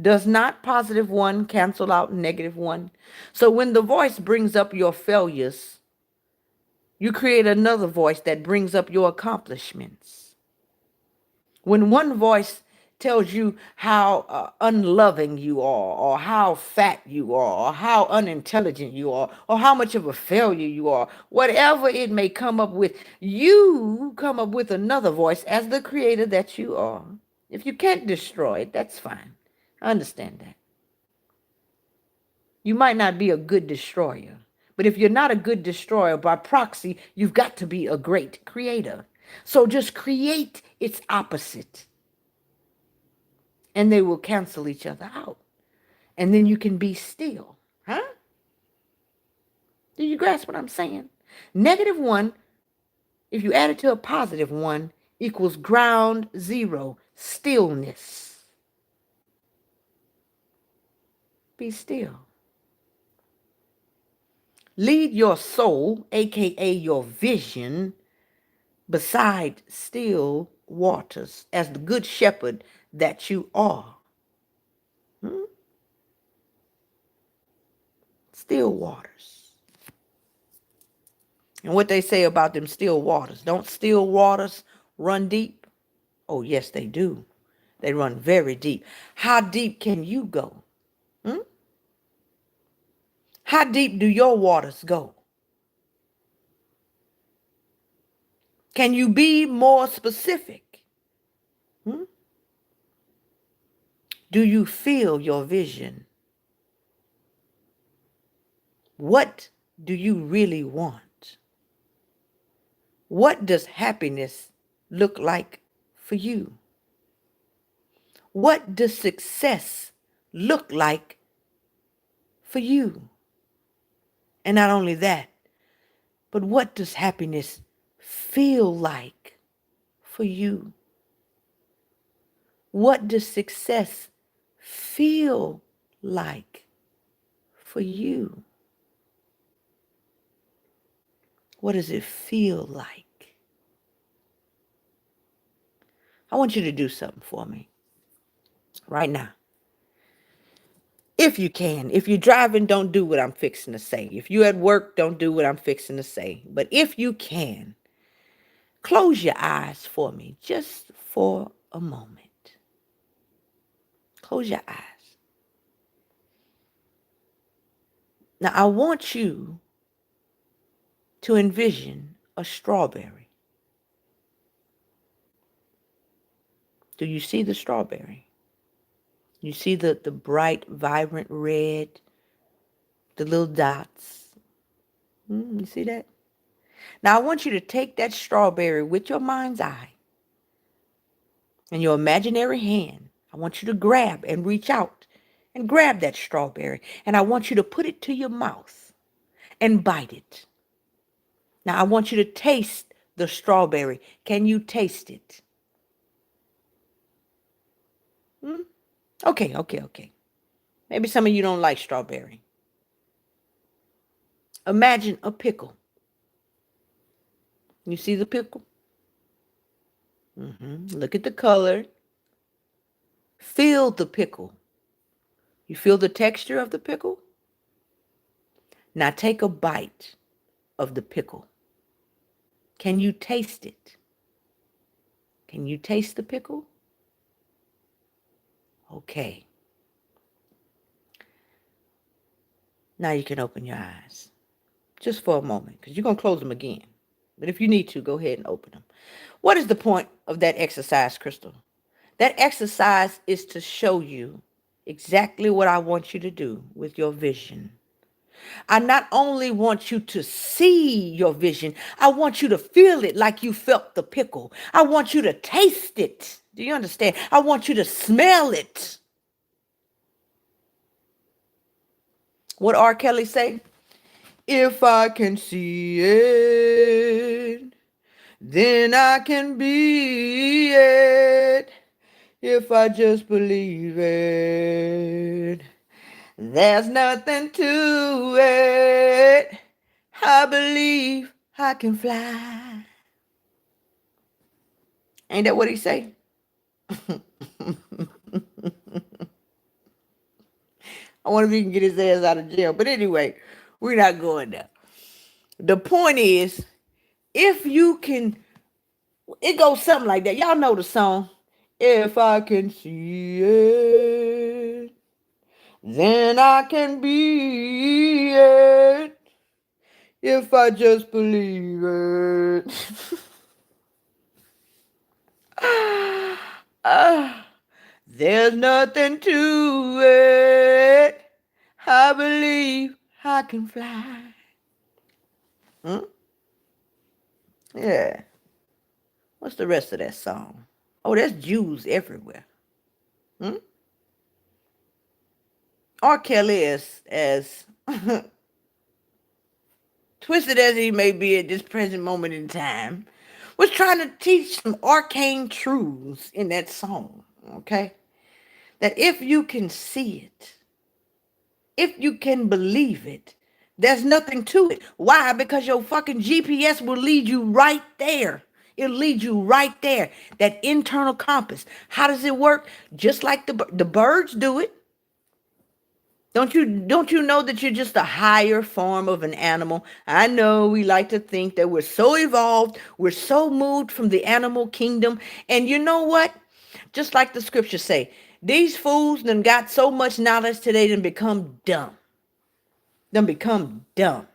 Does not +1 cancel out -1? So when the voice brings up your failures, you create another voice that brings up your accomplishments. When one voice tells you how unloving you are, or how fat you are, or how unintelligent you are, or how much of a failure you are, whatever it may come up with, you come up with another voice as the creator that you are. If you can't destroy it, that's fine. I understand that. You might not be a good destroyer, but if you're not a good destroyer, by proxy, you've got to be a great creator. So just create its opposite, and they will cancel each other out. And then you can be still. Huh? Do you grasp what I'm saying? -1, if you add it to a +1, equals ground zero, stillness. Be still. Lead your soul, aka your vision, beside still waters, as the good shepherd that you are. Hmm? Still waters. And what they say about them still waters, don't still waters run deep? Oh, yes, they do. They run very deep. How deep can you go? Hmm? How deep do your waters go? Can you be more specific? Hmm? Do you feel your vision? What do you really want? What does happiness look like for you? What does success look like for you? And not only that, but what does happiness feel like for you? What does success feel like for you? What does it feel like? I want you to do something for me right now. If you can. If you're driving, don't do what I'm fixing to say. If you're at work, don't do what I'm fixing to say. But if you can, close your eyes for me just for a moment. Close your eyes. Now, I want you to envision a strawberry. Do you see the strawberry? You see the bright, vibrant red, the little dots. You see that? Now, I want you to take that strawberry with your mind's eye and your imaginary hand. I want you to grab and reach out and grab that strawberry. And I want you to put it to your mouth and bite it. Now, I want you to taste the strawberry. Can you taste it? Okay. Maybe some of you don't like strawberry. Imagine a pickle. You see the pickle? Look at the color. Feel the pickle. You feel the texture of the pickle? Now take a bite of the pickle. Can you taste it? Can you taste the pickle? Okay. Now you can open your eyes. Just for a moment, because you're going to close them again. But if you need to, go ahead and open them. What is the point of that exercise, Crystal? That exercise is to show you exactly what I want you to do with your vision. I not only want you to see your vision, I want you to feel it like you felt the pickle. I want you to taste it. Do you understand? I want you to smell it. What R. Kelly say? If I can see it, then I can be it if I just believe it. There's nothing to it. I believe I can fly. Ain't that what he say? I wonder if he can get his ass out of jail. But anyway, we're not going there. The point is, if you can, it goes something like that. Y'all know the song. If I can see it, then I can be it. If I just believe it. There's nothing to it. I believe I can fly. Hmm? Yeah. What's the rest of that song? Oh, there's Jews everywhere. Hmm? R. Kelly is as twisted as he may be at this present moment in time, was trying to teach some arcane truths in that song. Okay? That if you can see it, if you can believe it, there's nothing to it. Why? Because your fucking GPS will lead you right there. It'll lead you right there. That internal compass. How does it work? Just like the birds do it. Don't you know that you're just a higher form of an animal? I know we like to think that we're so evolved, we're so moved from the animal kingdom. And you know what? Just like the scriptures say, these fools done got so much knowledge today done become dumb. Done become dumb.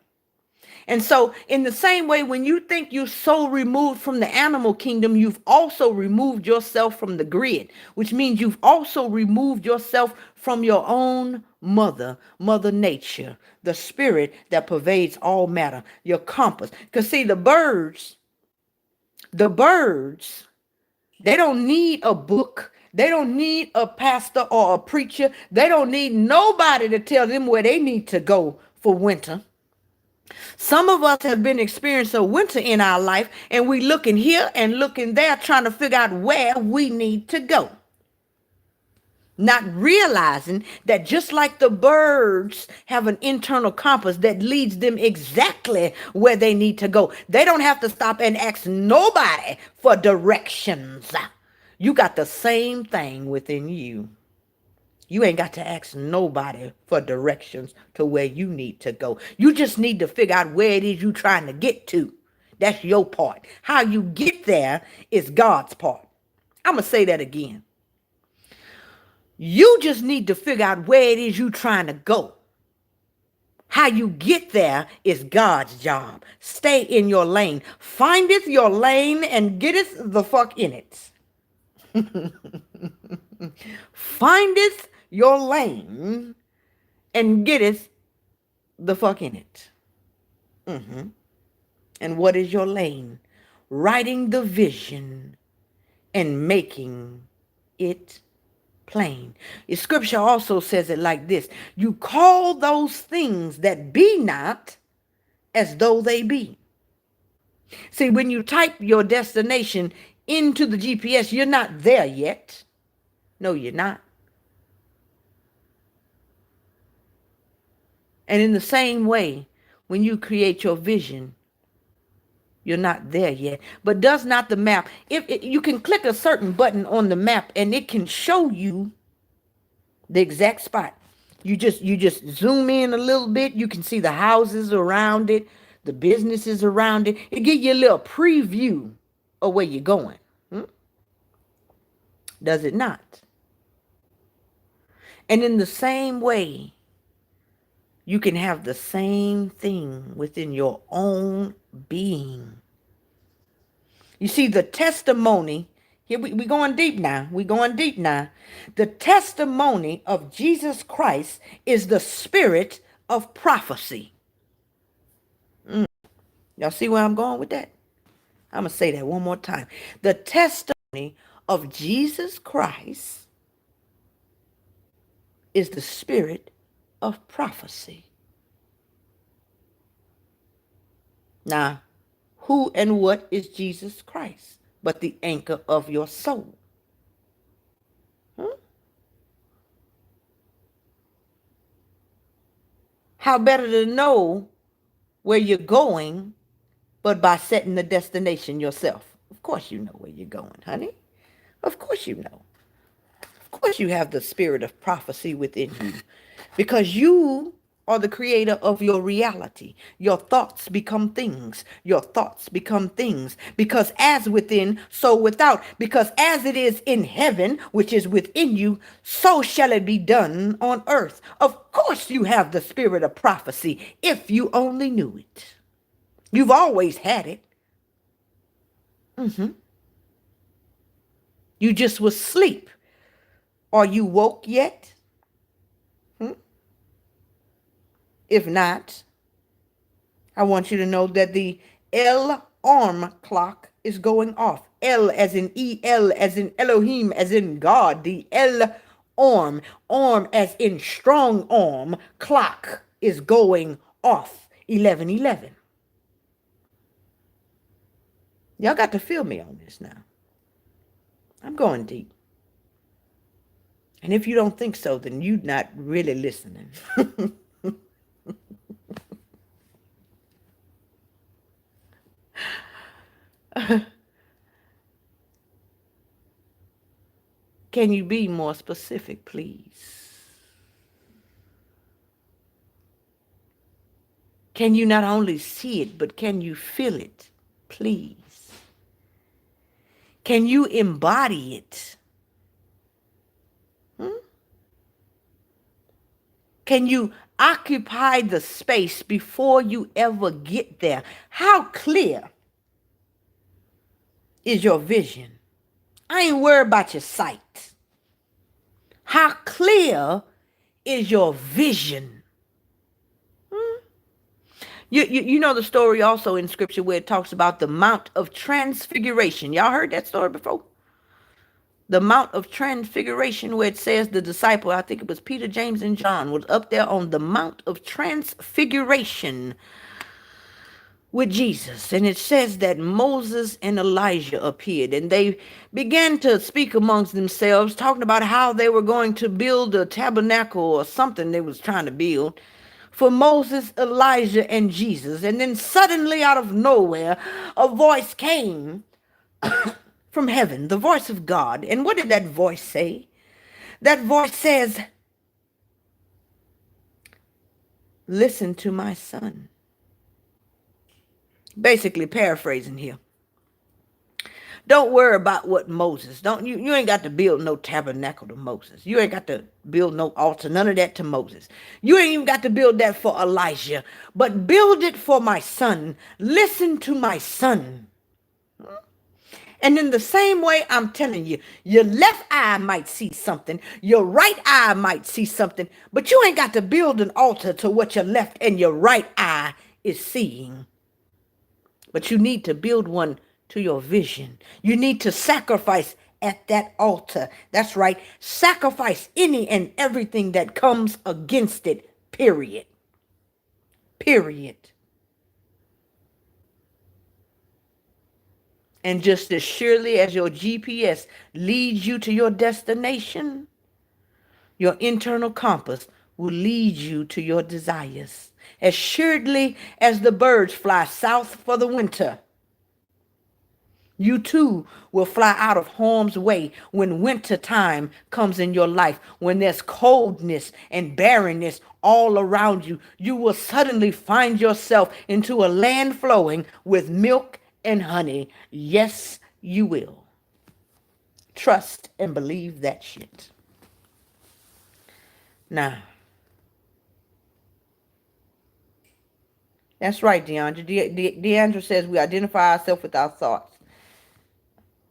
And so, in the same way, when you think you're so removed from the animal kingdom, you've also removed yourself from the grid, which means you've also removed yourself from your own mother, Mother Nature, the spirit that pervades all matter, your compass. Because, see, the birds, they don't need a book. They don't need a pastor or a preacher. They don't need nobody to tell them where they need to go for winter. Some of us have been experiencing a winter in our life, and we looking here and looking there trying to figure out where we need to go. Not realizing that just like the birds have an internal compass that leads them exactly where they need to go, they don't have to stop and ask nobody for directions. You got the same thing within you. You ain't got to ask nobody for directions to where you need to go. You just need to figure out where it is you're trying to get to. That's your part. How you get there is God's part. I'm going to say that again. You just need to figure out where it is you're trying to go. How you get there is God's job. Stay in your lane. Findeth your lane and getteth the fuck in it. Findeth your lane and getteth the fuck in it. And what is your lane? Writing the vision and making it plain. The scripture also says it like this: you call those things that be not as though they be. See, when you type your destination into the GPS, you're not there yet. No, you're not. And in the same way, when you create your vision, you're not there yet. But does not the map, if you can click a certain button on the map and it can show you the exact spot. You just zoom in a little bit, you can see the houses around it, the businesses around it. It gives you a little preview of where you're going. Does it not? And in the same way, you can have the same thing within your own being. You see, the testimony, here we going deep now. We going deep now. The testimony of Jesus Christ is the spirit of prophecy. Y'all see where I'm going with that? I'm going to say that one more time. The testimony of Jesus Christ is the spirit of prophecy. Now, Who and what is Jesus Christ but the anchor of your soul? Hmm? How better to know where you're going but by setting the destination yourself? Of course you know where you're going, honey. Of course you know. Of course you have the spirit of prophecy within you because you are the creator of your reality. Your thoughts become things. Your thoughts become things because as within, so without. Because as it is in heaven, which is within you, so shall it be done on earth. Of course you have the spirit of prophecy if you only knew it. You've always had it. You just was asleep. Are you woke yet? Hmm? If not, I want you to know that the L arm clock is going off. L as in E-L, as in Elohim, as in God. The L arm, arm as in strong arm, clock is going off. 11:11. Y'all got to feel me on this now. I'm going deep. And if you don't think so, then you're not really listening. Can you be more specific, please? Can you not only see it, but can you feel it, please? Can you embody it? Hmm? Can you occupy the space before you ever get there? How clear is your vision? I ain't worried about your sight. How clear is your vision? You know the story also in scripture where it talks about the Mount of Transfiguration. Y'all heard that story before? The Mount of Transfiguration, where it says the disciple, I think it was Peter, James, and John, was up there on the Mount of Transfiguration with Jesus. And it says that Moses and Elijah appeared and they began to speak amongst themselves, talking about how they were going to build a tabernacle or something they was trying to build for Moses, Elijah, and Jesus. And then suddenly out of nowhere, a voice came from heaven, the voice of God. And what did that voice say? That voice says, listen to my son. Basically paraphrasing here. Don't worry about what Moses. Don't you ain't got to build no tabernacle to Moses. You ain't got to build no altar, none of that to Moses. You ain't even got to build that for Elijah, but build it for my son. Listen to my son. And in the same way, I'm telling you, your left eye might see something, your right eye might see something, but you ain't got to build an altar to what your left and your right eye is seeing. But you need to build one to your vision. You need to sacrifice at that altar. That's right. Sacrifice any and everything that comes against it, period. Period. And just as surely as your GPS leads you to your destination, your internal compass will lead you to your desires. As surely as the birds fly south for the winter, you too will fly out of harm's way when winter time comes in your life. When there's coldness and barrenness all around you, you will suddenly find yourself into a land flowing with milk and honey. Yes, you will. Trust and believe that shit. Now, that's right, DeAndre. DeAndre says we identify ourselves with our thoughts.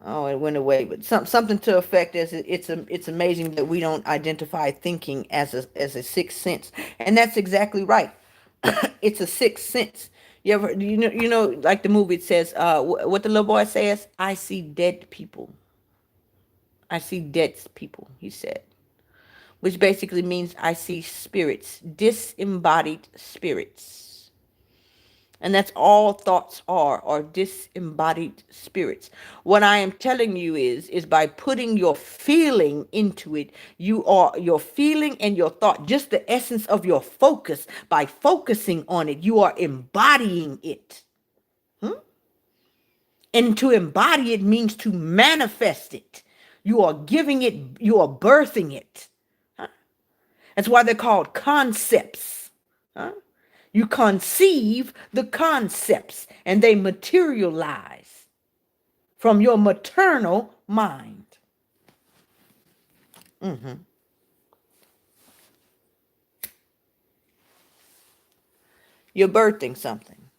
Oh, it went away, but something to effect as it's amazing that we don't identify thinking as a sixth sense, and that's exactly right. It's a sixth sense. You know like the movie, it says what the little boy says, I see dead people. I see dead people, he said, which basically means I see spirits, disembodied spirits. And that's all thoughts are disembodied spirits. What I am telling you is by putting your feeling into it, you are your feeling and your thought, just the essence of your focus. By focusing on it, you are embodying it. And to embody it means to manifest it. You are giving it, you are birthing it. That's why they're called concepts. Huh? You conceive the concepts and they materialize from your maternal mind. You're birthing something,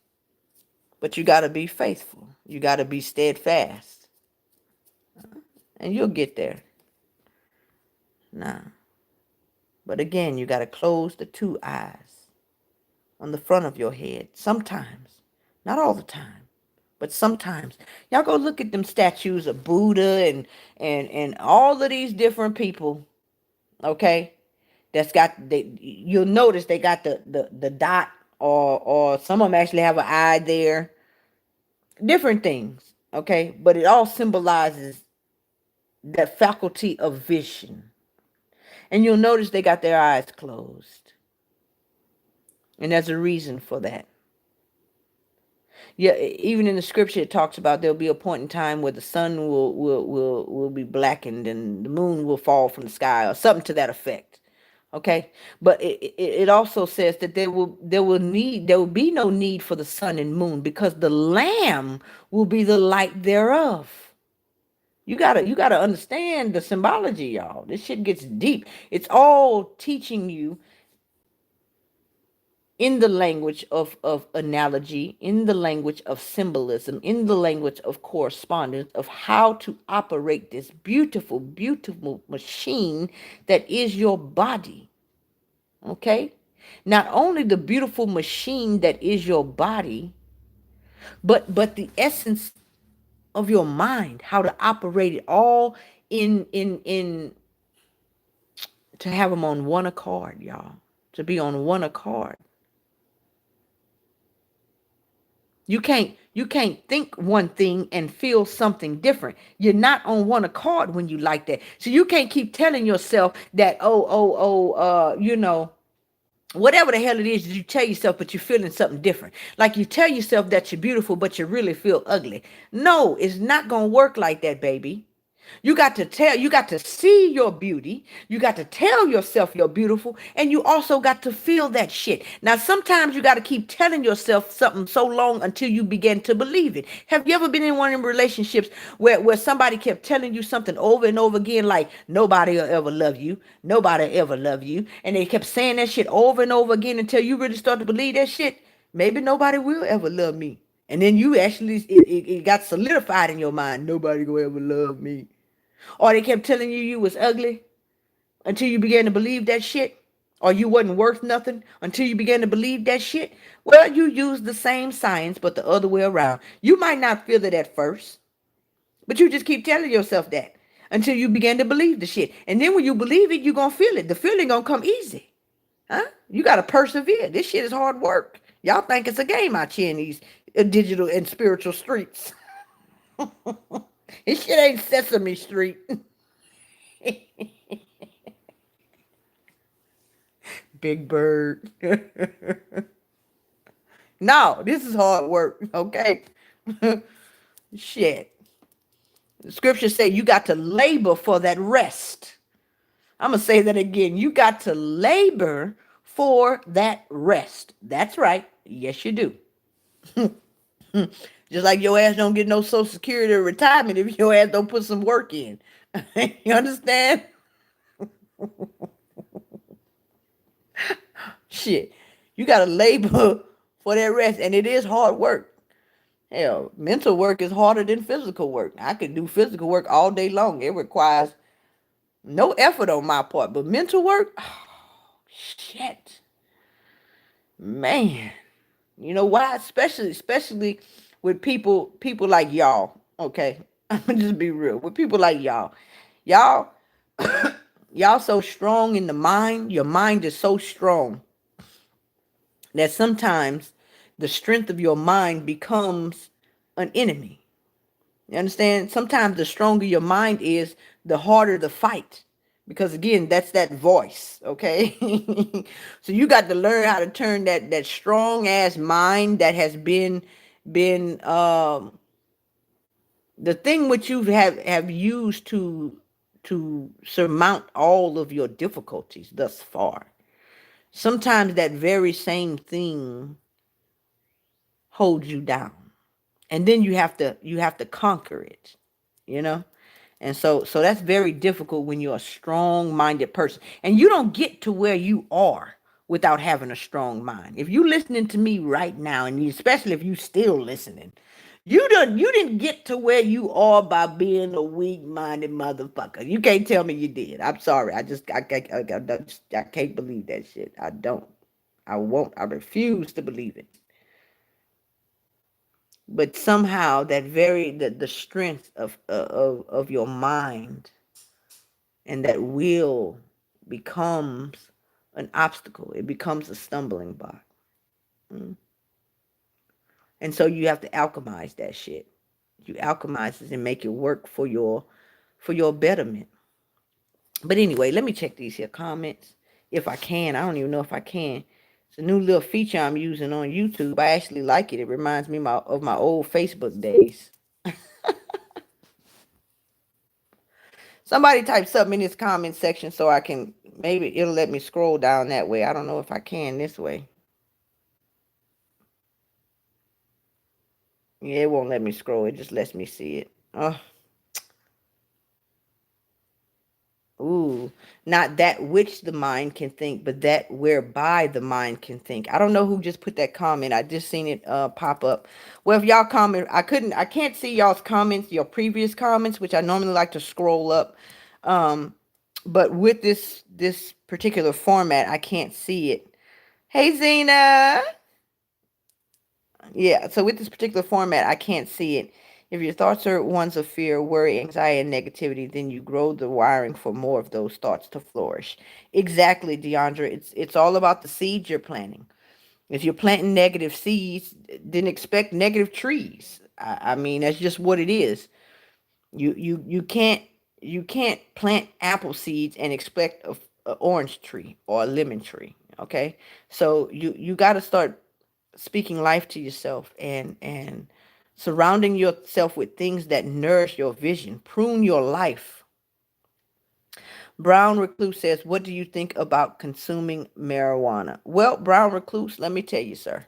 but you got to be faithful. You got to be steadfast, and you'll get there. Nah. But again, you got to close the two eyes on the front of your head. Sometimes, not all the time, but sometimes. Y'all go look at them statues of Buddha and all of these different people, okay? That's got you'll notice they got the dot, or some of them actually have an eye there. Different things, okay? But it all symbolizes that faculty of vision. And you'll notice they got their eyes closed. And there's a reason for that. Yeah, even in the scripture it talks about there'll be a point in time where the sun will be blackened and the moon will fall from the sky or something to that effect. Okay, but it also says that there will be no need for the sun and moon because the Lamb will be the light thereof. You gotta understand the symbology, y'all. This shit gets deep. It's all teaching you in the language of analogy, in the language of symbolism, in the language of correspondence, of how to operate this beautiful, beautiful machine that is your body. Okay? Not only the beautiful machine that is your body, but the essence of your mind, how to operate it all in to have them on one accord, y'all. To be on one accord. You can't think one thing and feel something different. You're not on one accord when you like that. So you can't keep telling yourself that whatever the hell it is you tell yourself, but you're feeling something different. Like you tell yourself that you're beautiful, but you really feel ugly. No, it's not gonna work like that, baby. You got to see your beauty. You got to tell yourself you're beautiful. And you also got to feel that shit. Now, sometimes you got to keep telling yourself something so long until you begin to believe it. Have you ever been in one of them relationships where somebody kept telling you something over and over again, like nobody will ever love you, nobody will ever love you, and they kept saying that shit over and over again until you really start to believe that shit? Maybe nobody will ever love me. And then you actually, it got solidified in your mind. Nobody will ever love me. Or they kept telling you you was ugly until you began to believe that shit. Or you wasn't worth nothing until you began to believe that shit. Well, you use the same science, but the other way around. You might not feel it at first, but you just keep telling yourself that until you begin to believe the shit. And then when you believe it, you're going to feel it. The feeling going to come easy. Huh? You got to persevere. This shit is hard work. Y'all think it's a game out here in these digital and spiritual streets. This shit ain't Sesame Street. Big Bird. No, this is hard work, okay? Shit. The scriptures say you got to labor for that rest. I'm going to say that again. You got to labor for that rest. That's right. Yes, you do. Just like your ass don't get no social security or retirement if your ass don't put some work in. You understand? Shit. You got to labor for that rest. And it is hard work. Hell, mental work is harder than physical work. I could do physical work all day long. It requires no effort on my part. But mental work, oh, shit. Man. You know why? Especially with people like y'all. Okay. I'm gonna just be real. With people like y'all. Y'all y'all so strong in the mind. Your mind is so strong that sometimes the strength of your mind becomes an enemy. You understand? Sometimes the stronger your mind is, the harder the fight. Because again, that's that voice, okay? So you got to learn how to turn that strong ass mind that has been the thing which you have used to surmount all of your difficulties thus far. Sometimes that very same thing holds you down. And then you have to conquer it, you know? And so that's very difficult when you're a strong-minded person. And you don't get to where you are without having a strong mind. If you listening to me right now, and especially if you still listening, you didn't get to where you are by being a weak-minded motherfucker. You can't tell me you did. I'm sorry. I can't believe that shit. I don't. I won't. I refuse to believe it. But somehow that the strength of your mind and that will becomes an obstacle. It becomes a stumbling block. Mm. And so you have to alchemize that shit. You alchemize it and make it work for your betterment. But anyway, let me check these here comments if I can. I don't even know if I can. It's a new little feature I'm using on YouTube. I actually like it. It reminds me of my old Facebook days. Somebody type something in this comment section so I can, maybe it'll let me scroll down that way. I don't know if I can this way. Yeah, it won't let me scroll. It just lets me see it. Oh, ooh. Not that which the mind can think, but that whereby the mind can think. I don't know who just put that comment. I just seen it pop up. Well, if y'all comment, I can't see y'all's comments, your previous comments, which I normally like to scroll up. Um, but with this particular format, I can't see it. Hey, Zena. Yeah, so with this particular format, I can't see it. If your thoughts are ones of fear, worry, anxiety, and negativity, then you grow the wiring for more of those thoughts to flourish. Exactly, Deandra. It's all about the seeds you're planting. If you're planting negative seeds, then expect negative trees. I mean, that's just what it is. You can't plant apple seeds and expect a orange tree or a lemon tree. Okay, so you got to start speaking life to yourself and surrounding yourself with things that nourish your vision, prune your life. Brown Recluse says, what do you think about consuming marijuana? Well, Brown Recluse, let me tell you, sir,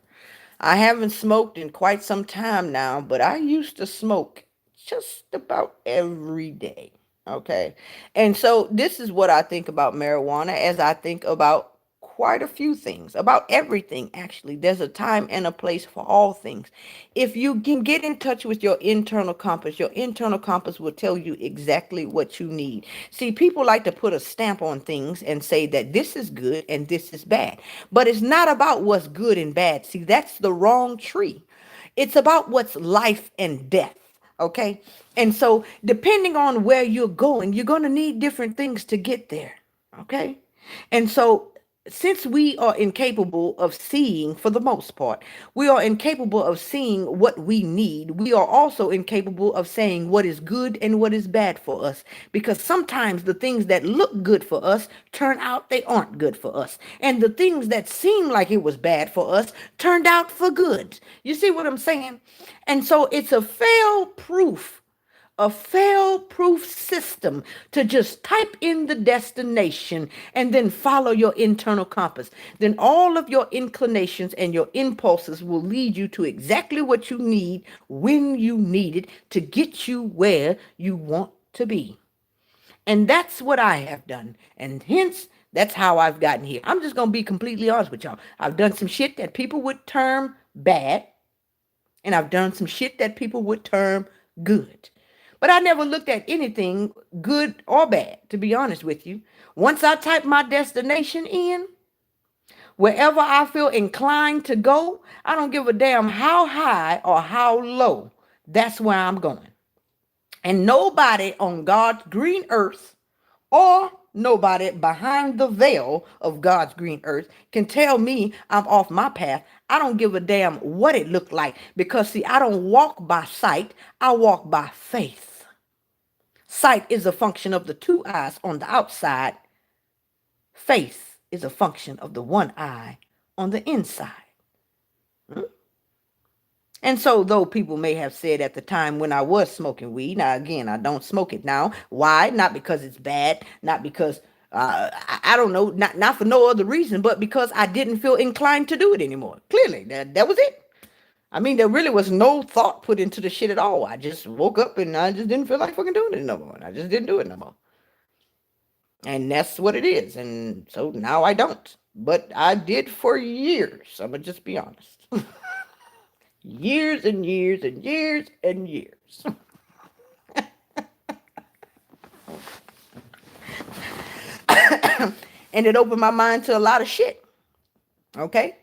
I haven't smoked in quite some time now, but I used to smoke just about every day. Okay. And so this is what I think about marijuana, as I think about quite a few things, about everything, actually. There's a time and a place for all things. If you can get in touch with your internal compass will tell you exactly what you need. See, people like to put a stamp on things and say that this is good and this is bad. But it's not about what's good and bad. See, that's the wrong tree. It's about what's life and death. Okay. And so, depending on where you're going to need different things to get there. Okay. And so, since we are incapable of seeing, for the most part, we are incapable of seeing what we need. We are also incapable of saying what is good and what is bad for us. Because sometimes the things that look good for us turn out they aren't good for us. And the things that seem like it was bad for us turned out for good. You see what I'm saying? And so it's a fail proof system to just type in the destination and then follow your internal compass. Then all of your inclinations and your impulses will lead you to exactly what you need when you need it to get you where you want to be. And that's what I have done. And hence, that's how I've gotten here. I'm just going to be completely honest with y'all. I've done some shit that people would term bad, and I've done some shit that people would term good. But I never looked at anything good or bad, to be honest with you. Once I type my destination in, wherever I feel inclined to go, I don't give a damn how high or how low. That's where I'm going. And nobody on God's green earth or nobody behind the veil of God's green earth can tell me I'm off my path. I don't give a damn what it looked like, because see, I don't walk by sight, I walk by faith. Sight is a function of the two eyes on the outside. Faith is a function of the one eye on the inside. And so, though people may have said at the time when I was smoking weed, now again, I don't smoke it now. Why? Not because it's bad, not because I don't know, not for no other reason, but because I didn't feel inclined to do it anymore. Clearly, that was it. I mean, there really was no thought put into the shit at all. I just woke up and I just didn't feel like fucking doing it no more. I just didn't do it no more. And that's what it is. And so now I don't. But I did for years. I'm going to just be honest. Years and years and years and years. And it opened my mind to a lot of shit. Okay?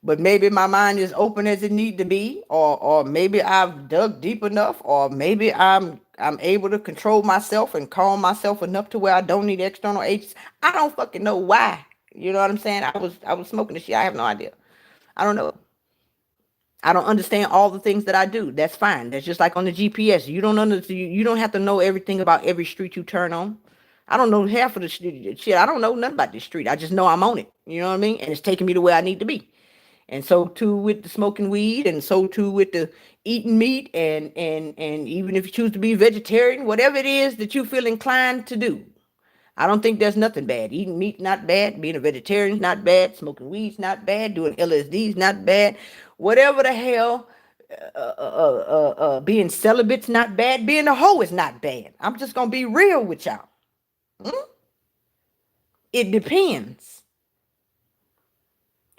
But maybe my mind is open as it need to be, or maybe I've dug deep enough, or maybe I'm able to control myself and calm myself enough to where I don't need external agents. I don't fucking know why. You know what I'm saying? I was smoking the shit. I have no idea. I don't know. I don't understand all the things that I do. That's fine. That's just like on the GPS. You don't have to know everything about every street you turn on. I don't know half of the shit. I don't know nothing about this street. I just know I'm on it. You know what I mean? And it's taking me to where I need to be. And so too with the smoking weed, and so too with the eating meat, and even if you choose to be vegetarian, whatever it is that you feel inclined to do. I don't think there's nothing bad. Eating meat not bad. Being a vegetarian is not bad. Smoking weed's not bad. Doing LSD's not bad. Whatever the hell, being celibate's not bad. Being a hoe is not bad. I'm just gonna be real with y'all. It depends.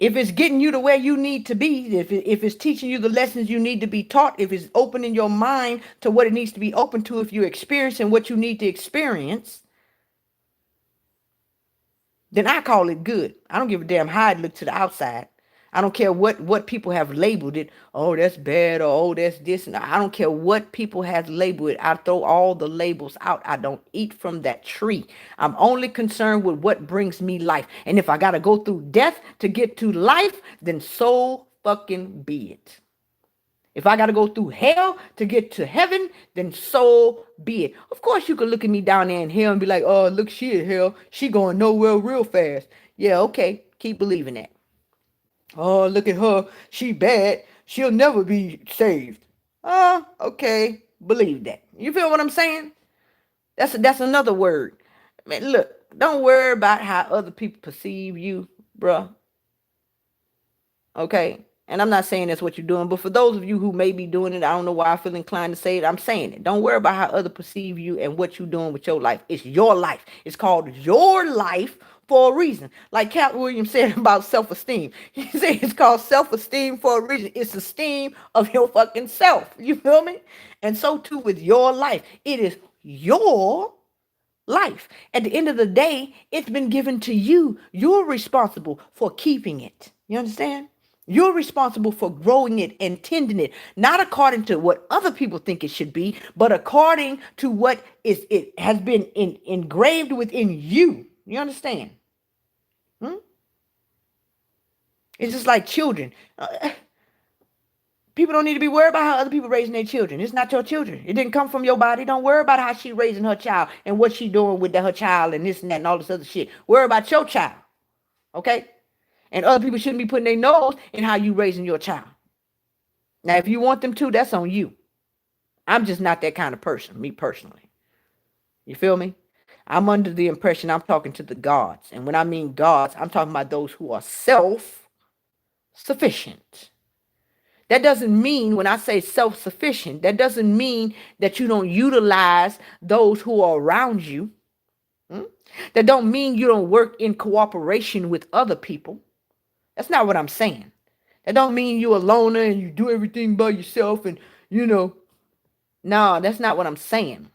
If it's getting you to where you need to be, if it's teaching you the lessons you need to be taught, if it's opening your mind to what it needs to be open to, if you're experiencing what you need to experience, then I call it good. I don't give a damn how it looks to the outside. I don't care what people have labeled it. Oh, that's bad, or oh, that's this. And I don't care what people have labeled it. I throw all the labels out. I don't eat from that tree. I'm only concerned with what brings me life. And if I got to go through death to get to life, then so fucking be it. If I got to go through hell to get to heaven, then so be it. Of course, you could look at me down there in hell and be like, oh, look, she in hell. She going nowhere real fast. Yeah, okay. Keep believing that. Oh, look at her. She bad. She'll never be saved. Oh, okay. Believe that. You feel what I'm saying? That's another word. Man, look, don't worry about how other people perceive you, bruh. Okay? And I'm not saying that's what you're doing, but for those of you who may be doing it, I don't know why I feel inclined to say it. I'm saying it. Don't worry about how others perceive you and what you're doing with your life. It's your life. It's called your life for a reason. Like Cat Williams said about self-esteem. He said it's called self-esteem for a reason. It's esteem of your fucking self. You feel me? And so too with your life. It is your life. At the end of the day, it's been given to you. You're responsible for keeping it. You understand? You're responsible for growing it and tending it, not according to what other people think it should be, but according to what it has been engraved within you. You understand? It's just like children. People don't need to be worried about how other people raising their children. It's not your children. It didn't come from your body. Don't worry about how she raising her child and what she doing with her child and this and that and all this other shit. Worry about your child. Okay? And other people shouldn't be putting their nose in how you raising your child. Now, if you want them to, that's on you. I'm just not that kind of person, me personally. You feel me? I'm under the impression I'm talking to the gods. And when I mean gods, I'm talking about those who are self-sufficient. That doesn't mean, when I say self-sufficient, that doesn't mean that you don't utilize those who are around you. That don't mean you don't work in cooperation with other people. That's not what I'm saying. That don't mean you're a loner and you do everything by yourself and, no, that's not what I'm saying.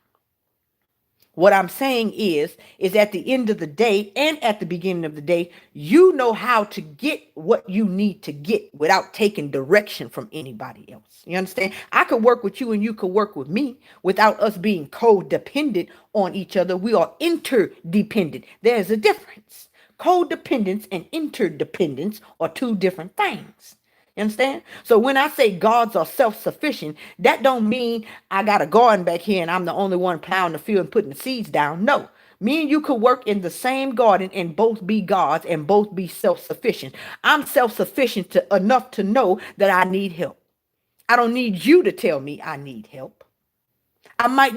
What I'm saying is at the end of the day and at the beginning of the day, you know how to get what you need to get without taking direction from anybody else. You understand? I could work with you and you could work with me without us being codependent on each other. We are interdependent. There's a difference. Codependence and interdependence are two different things. You understand? So when I say gods are self-sufficient, that don't mean I got a garden back here and I'm the only one plowing the field and putting the seeds down. No. Me and you could work in the same garden and both be gods and both be self-sufficient. I'm self-sufficient enough to know that I need help. I don't need you to tell me I need help. I might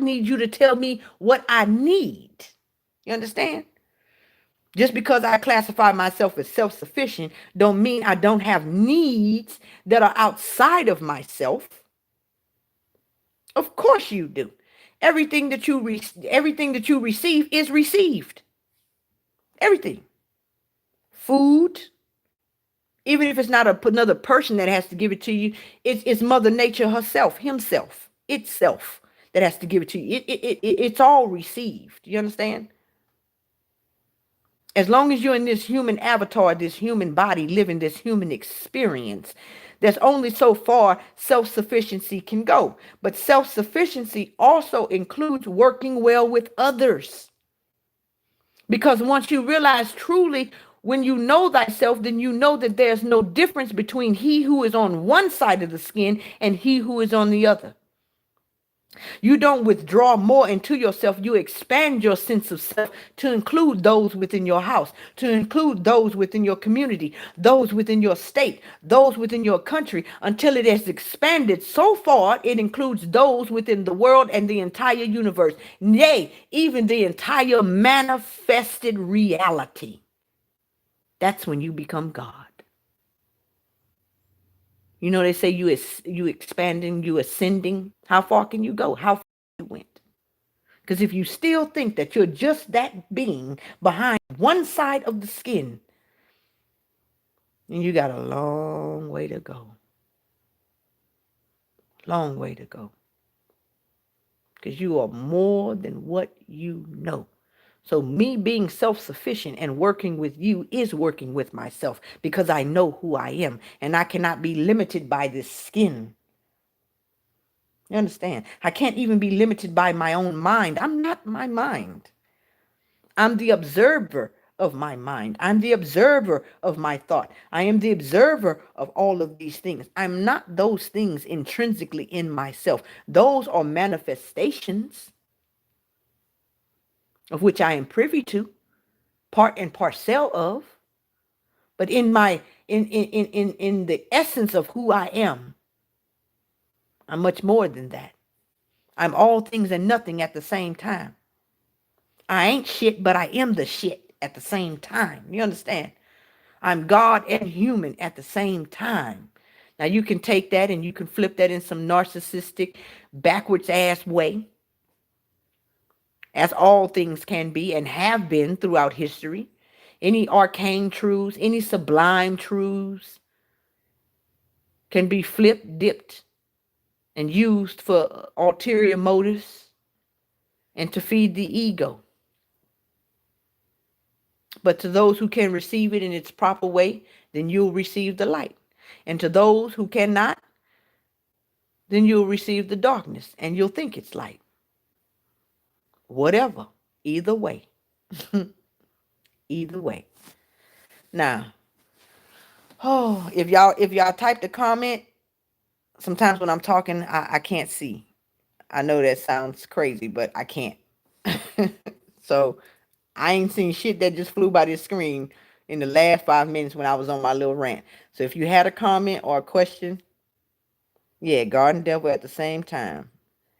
need you to tell me what I need. You understand? Just because I classify myself as self-sufficient don't mean I don't have needs that are outside of myself. Of course you do. Everything that you receive is received. Everything. Food, even if it's not another person that has to give it to you, it's Mother Nature herself, himself, itself that has to give it to you. It's all received. You understand? As long as you're in this human avatar, this human body, living this human experience, there's only so far self-sufficiency can go. But self-sufficiency also includes working well with others. Because once you realize truly, when you know thyself, then you know that there's no difference between he who is on one side of the skin and he who is on the other. You don't withdraw more into yourself. You expand your sense of self to include those within your house, to include those within your community, those within your state, those within your country, until it has expanded so far it includes those within the world and the entire universe. Nay, even the entire manifested reality. That's when you become God. You know, they say you expanding, you ascending. How far can you go? How far you went? Because if you still think that you're just that being behind one side of the skin, then you got a long way to go. Long way to go. Because you are more than what you know. So me being self-sufficient and working with you is working with myself because I know who I am and I cannot be limited by this skin. You understand? I can't even be limited by my own mind. I'm not my mind. I'm the observer of my mind. I'm the observer of my thought. I am the observer of all of these things. I'm not those things intrinsically in myself. Those are manifestations of which I am privy to, part and parcel of. But in the essence of who I am, I'm much more than that. I'm all things and nothing at the same time. I ain't shit, but I am the shit at the same time. You understand? I'm God and human at the same time. Now you can take that and you can flip that in some narcissistic, backwards ass way, as all things can be and have been throughout history. Any arcane truths, any sublime truths can be flipped, dipped, and used for ulterior motives and to feed the ego. But to those who can receive it in its proper way, then you'll receive the light. And to those who cannot, then you'll receive the darkness and you'll think it's light. Whatever. Either way. Either way. Now, if y'all type the comment, sometimes when I'm talking, I can't see. I know that sounds crazy, but I can't. So I ain't seen shit that just flew by this screen in the last 5 minutes when I was on my little rant. So if you had a comment or a question, yeah, garden devil at the same time.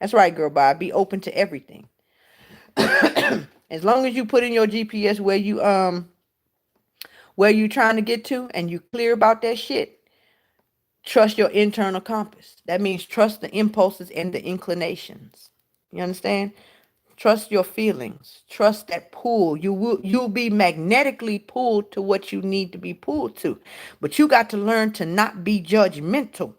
That's right, girl, Bob. Be open to everything. As long as you put in your GPS where you trying to get to and you clear about that shit, trust your internal compass. That means trust the impulses and the inclinations. You understand? Trust your feelings. Trust that pull. You'll be magnetically pulled to what you need to be pulled to. But you got to learn to not be judgmental.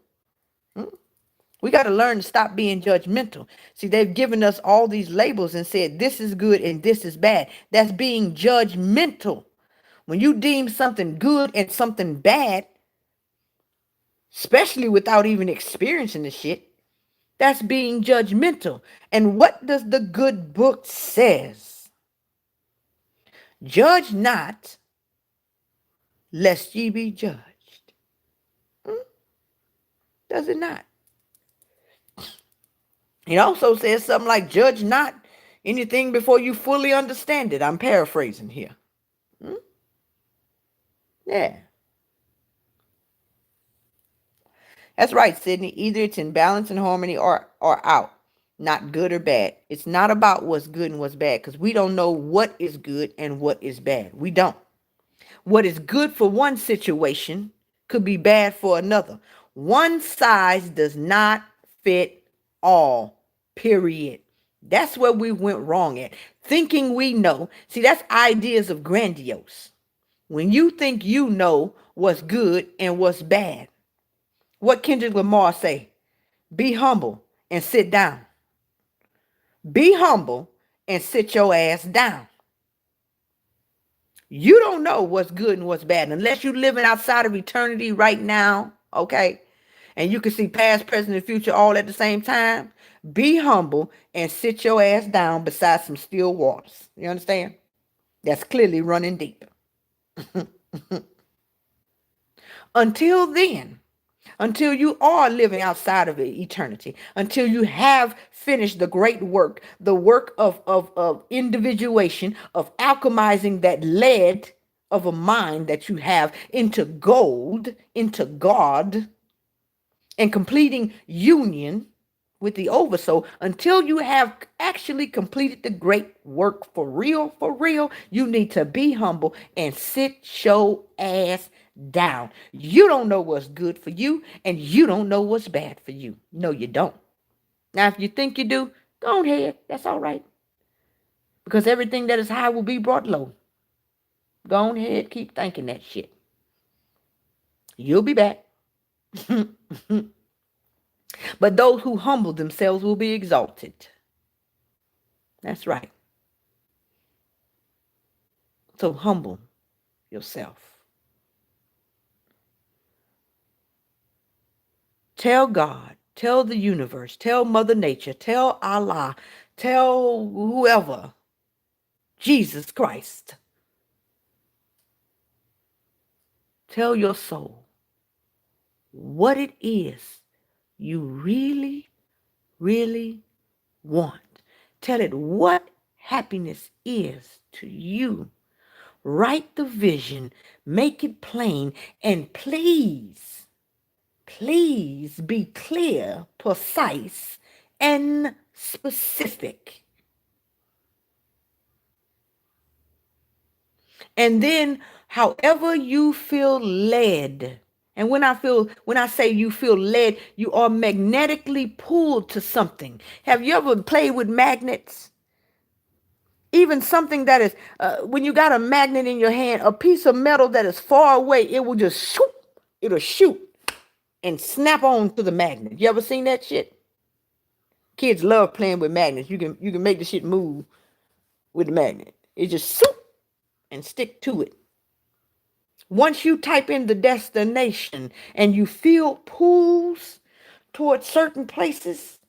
We got to learn to stop being judgmental. See, they've given us all these labels and said this is good and this is bad. That's being judgmental. When you deem something good and something bad, especially without even experiencing the shit, that's being judgmental. And what does the good book says? Judge not, lest ye be judged. Does it not? It also says something like, judge not anything before you fully understand it. I'm paraphrasing here. Yeah. That's right, Sydney. Either it's in balance and harmony or out. Not good or bad. It's not about what's good and what's bad because we don't know what is good and what is bad. We don't. What is good for one situation could be bad for another. One size does not fit all, period. That's where we went wrong at. Thinking we know. See, that's ideas of grandiose. When you think you know what's good and what's bad. What Kendrick Lamar say? Be humble and sit down. Be humble and sit your ass down. You don't know what's good and what's bad unless you're living outside of eternity right now, okay? And you can see past, present, and future all at the same time. Be humble and sit your ass down beside some still waters. You understand? That's clearly running deep. Until then, until you are living outside of eternity, until you have finished the great work, the work of individuation, of alchemizing that lead of a mind that you have into gold, into God, and completing union with the oversoul, until you have actually completed the great work for real, you need to be humble and sit your ass down. You don't know what's good for you, and you don't know what's bad for you. No, you don't. Now, if you think you do, go ahead. That's all right. Because everything that is high will be brought low. Go ahead, keep thinking that shit. You'll be back. But those who humble themselves will be exalted. That's right. So humble yourself. Tell God, tell the universe, tell Mother Nature, tell Allah, tell whoever, Jesus Christ. Tell your soul what it is you really, really want. Tell it what happiness is to you. Write the vision, make it plain, and please be clear, precise, and specific. And then, however you feel led, and when I say you feel led, you are magnetically pulled to something. Have you ever played with magnets? Even something that is, when you got a magnet in your hand, a piece of metal that is far away, it will just shoot. It'll shoot and snap on to the magnet. You ever seen that shit? Kids love playing with magnets. You can make the shit move with the magnet. It just shoot and stick to it. Once you type in the destination and you feel pulls towards certain places,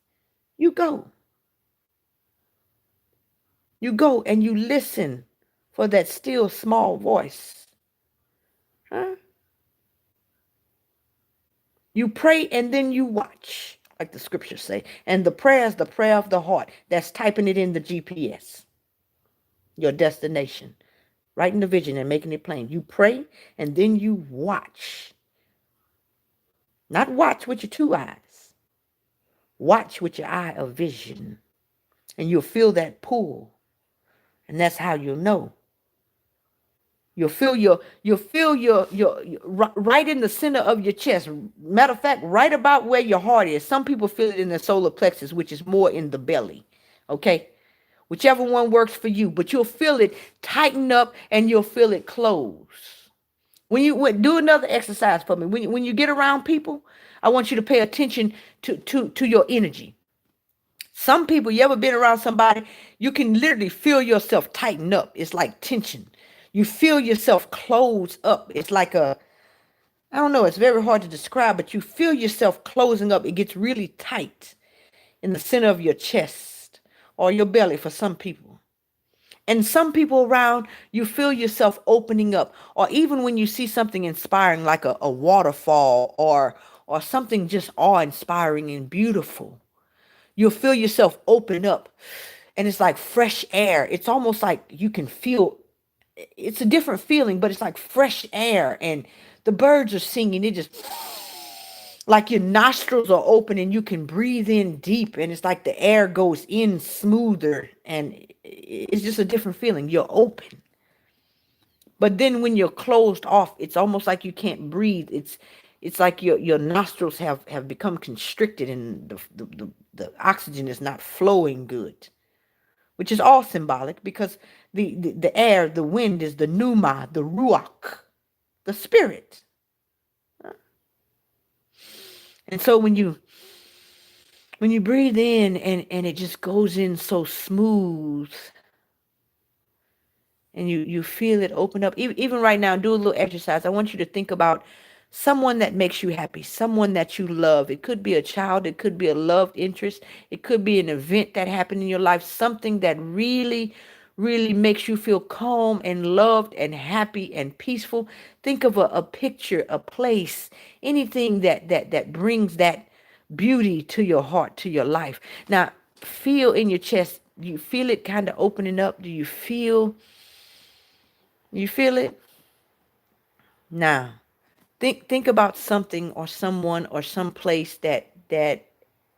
you go. You go and you listen for that still small voice. Huh? You pray and then you watch, like the scriptures say. And the prayer is the prayer of the heart. That's typing it in the GPS, your destination. Writing the vision and making it plain. You pray and then you watch. Not watch with your two eyes. Watch with your eye of vision. And you'll feel that pull. And that's how you'll know. You'll feel your right in the center of your chest. Matter of fact, right about where your heart is. Some people feel it in the solar plexus, which is more in the belly. Okay? Whichever one works for you. But you'll feel it tighten up and you'll feel it close. Do another exercise for me. When you get around people, I want you to pay attention to your energy. Some people, you ever been around somebody, you can literally feel yourself tighten up. It's like tension. You feel yourself close up. It's like a, I don't know, it's very hard to describe, but you feel yourself closing up. It gets really tight in the center of your chest or your belly for some people. And some people around, you feel yourself opening up. Or even when you see something inspiring like a waterfall or something just awe-inspiring and beautiful, you'll feel yourself open up. And it's like fresh air. It's almost like you can feel, it's a different feeling, but it's like fresh air and the birds are singing. It just like your nostrils are open and you can breathe in deep and it's like the air goes in smoother and it's just a different feeling. You're open. But then when you're closed off, it's almost like you can't breathe. It's like your nostrils have become constricted and the oxygen is not flowing good, which is all symbolic because the air, the wind is the pneuma, the ruach, the spirit. And so when you breathe in and it just goes in so smooth and you feel it open up, even right now, do a little exercise. I want you to think about someone that makes you happy, someone that you love. It could be a child, it could be a loved interest, it could be an event that happened in your life, something that really really makes you feel calm and loved and happy and peaceful. Think of a picture, a place, anything that brings that beauty to your heart, to your life. Now feel in your chest. Do you feel it kind of opening up? Do you feel it? Now, think about something or someone or some place that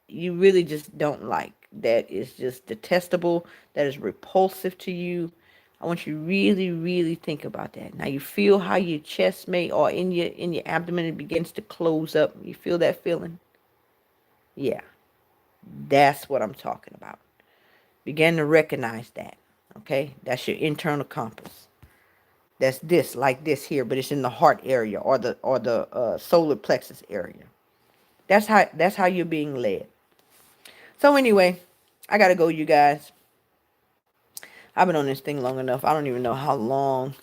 you really just don't like, that is just detestable, that is repulsive to you. I want you to really, really think about that. Now you feel how your chest may or in your abdomen it begins to close up. You feel that feeling? Yeah, that's what I'm talking about. Begin to recognize that. Okay, that's your internal compass. That's this, like this here, but it's in the heart area or the solar plexus area. That's how you're being led. So anyway, I gotta go, you guys. I've been on this thing long enough. I don't even know how long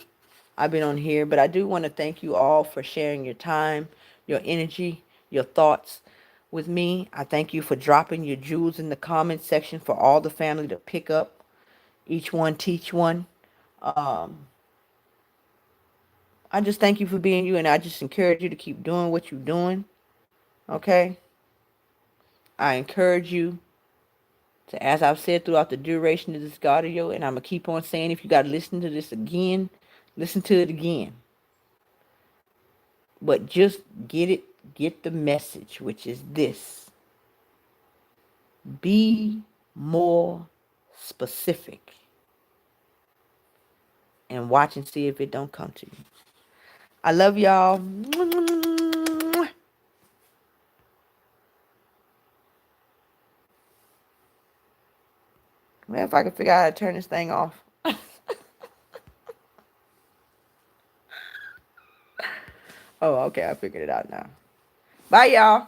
I've been on here, but I do want to thank you all for sharing your time, your energy, your thoughts with me. I thank you for dropping your jewels in the comment section for all the family to pick up. Each one teach one. Um, I just thank you for being you, and I just encourage you to keep doing what you're doing. Okay? I encourage you to, as I've said throughout the duration of this audio, and I'm going to keep on saying, if you got to listen to this again, listen to it again. But just get the message, which is this: be more specific and watch and see if it don't come to you. I love y'all. Man, if I can figure out how to turn this thing off. Oh, okay, I figured it out now. Bye, y'all.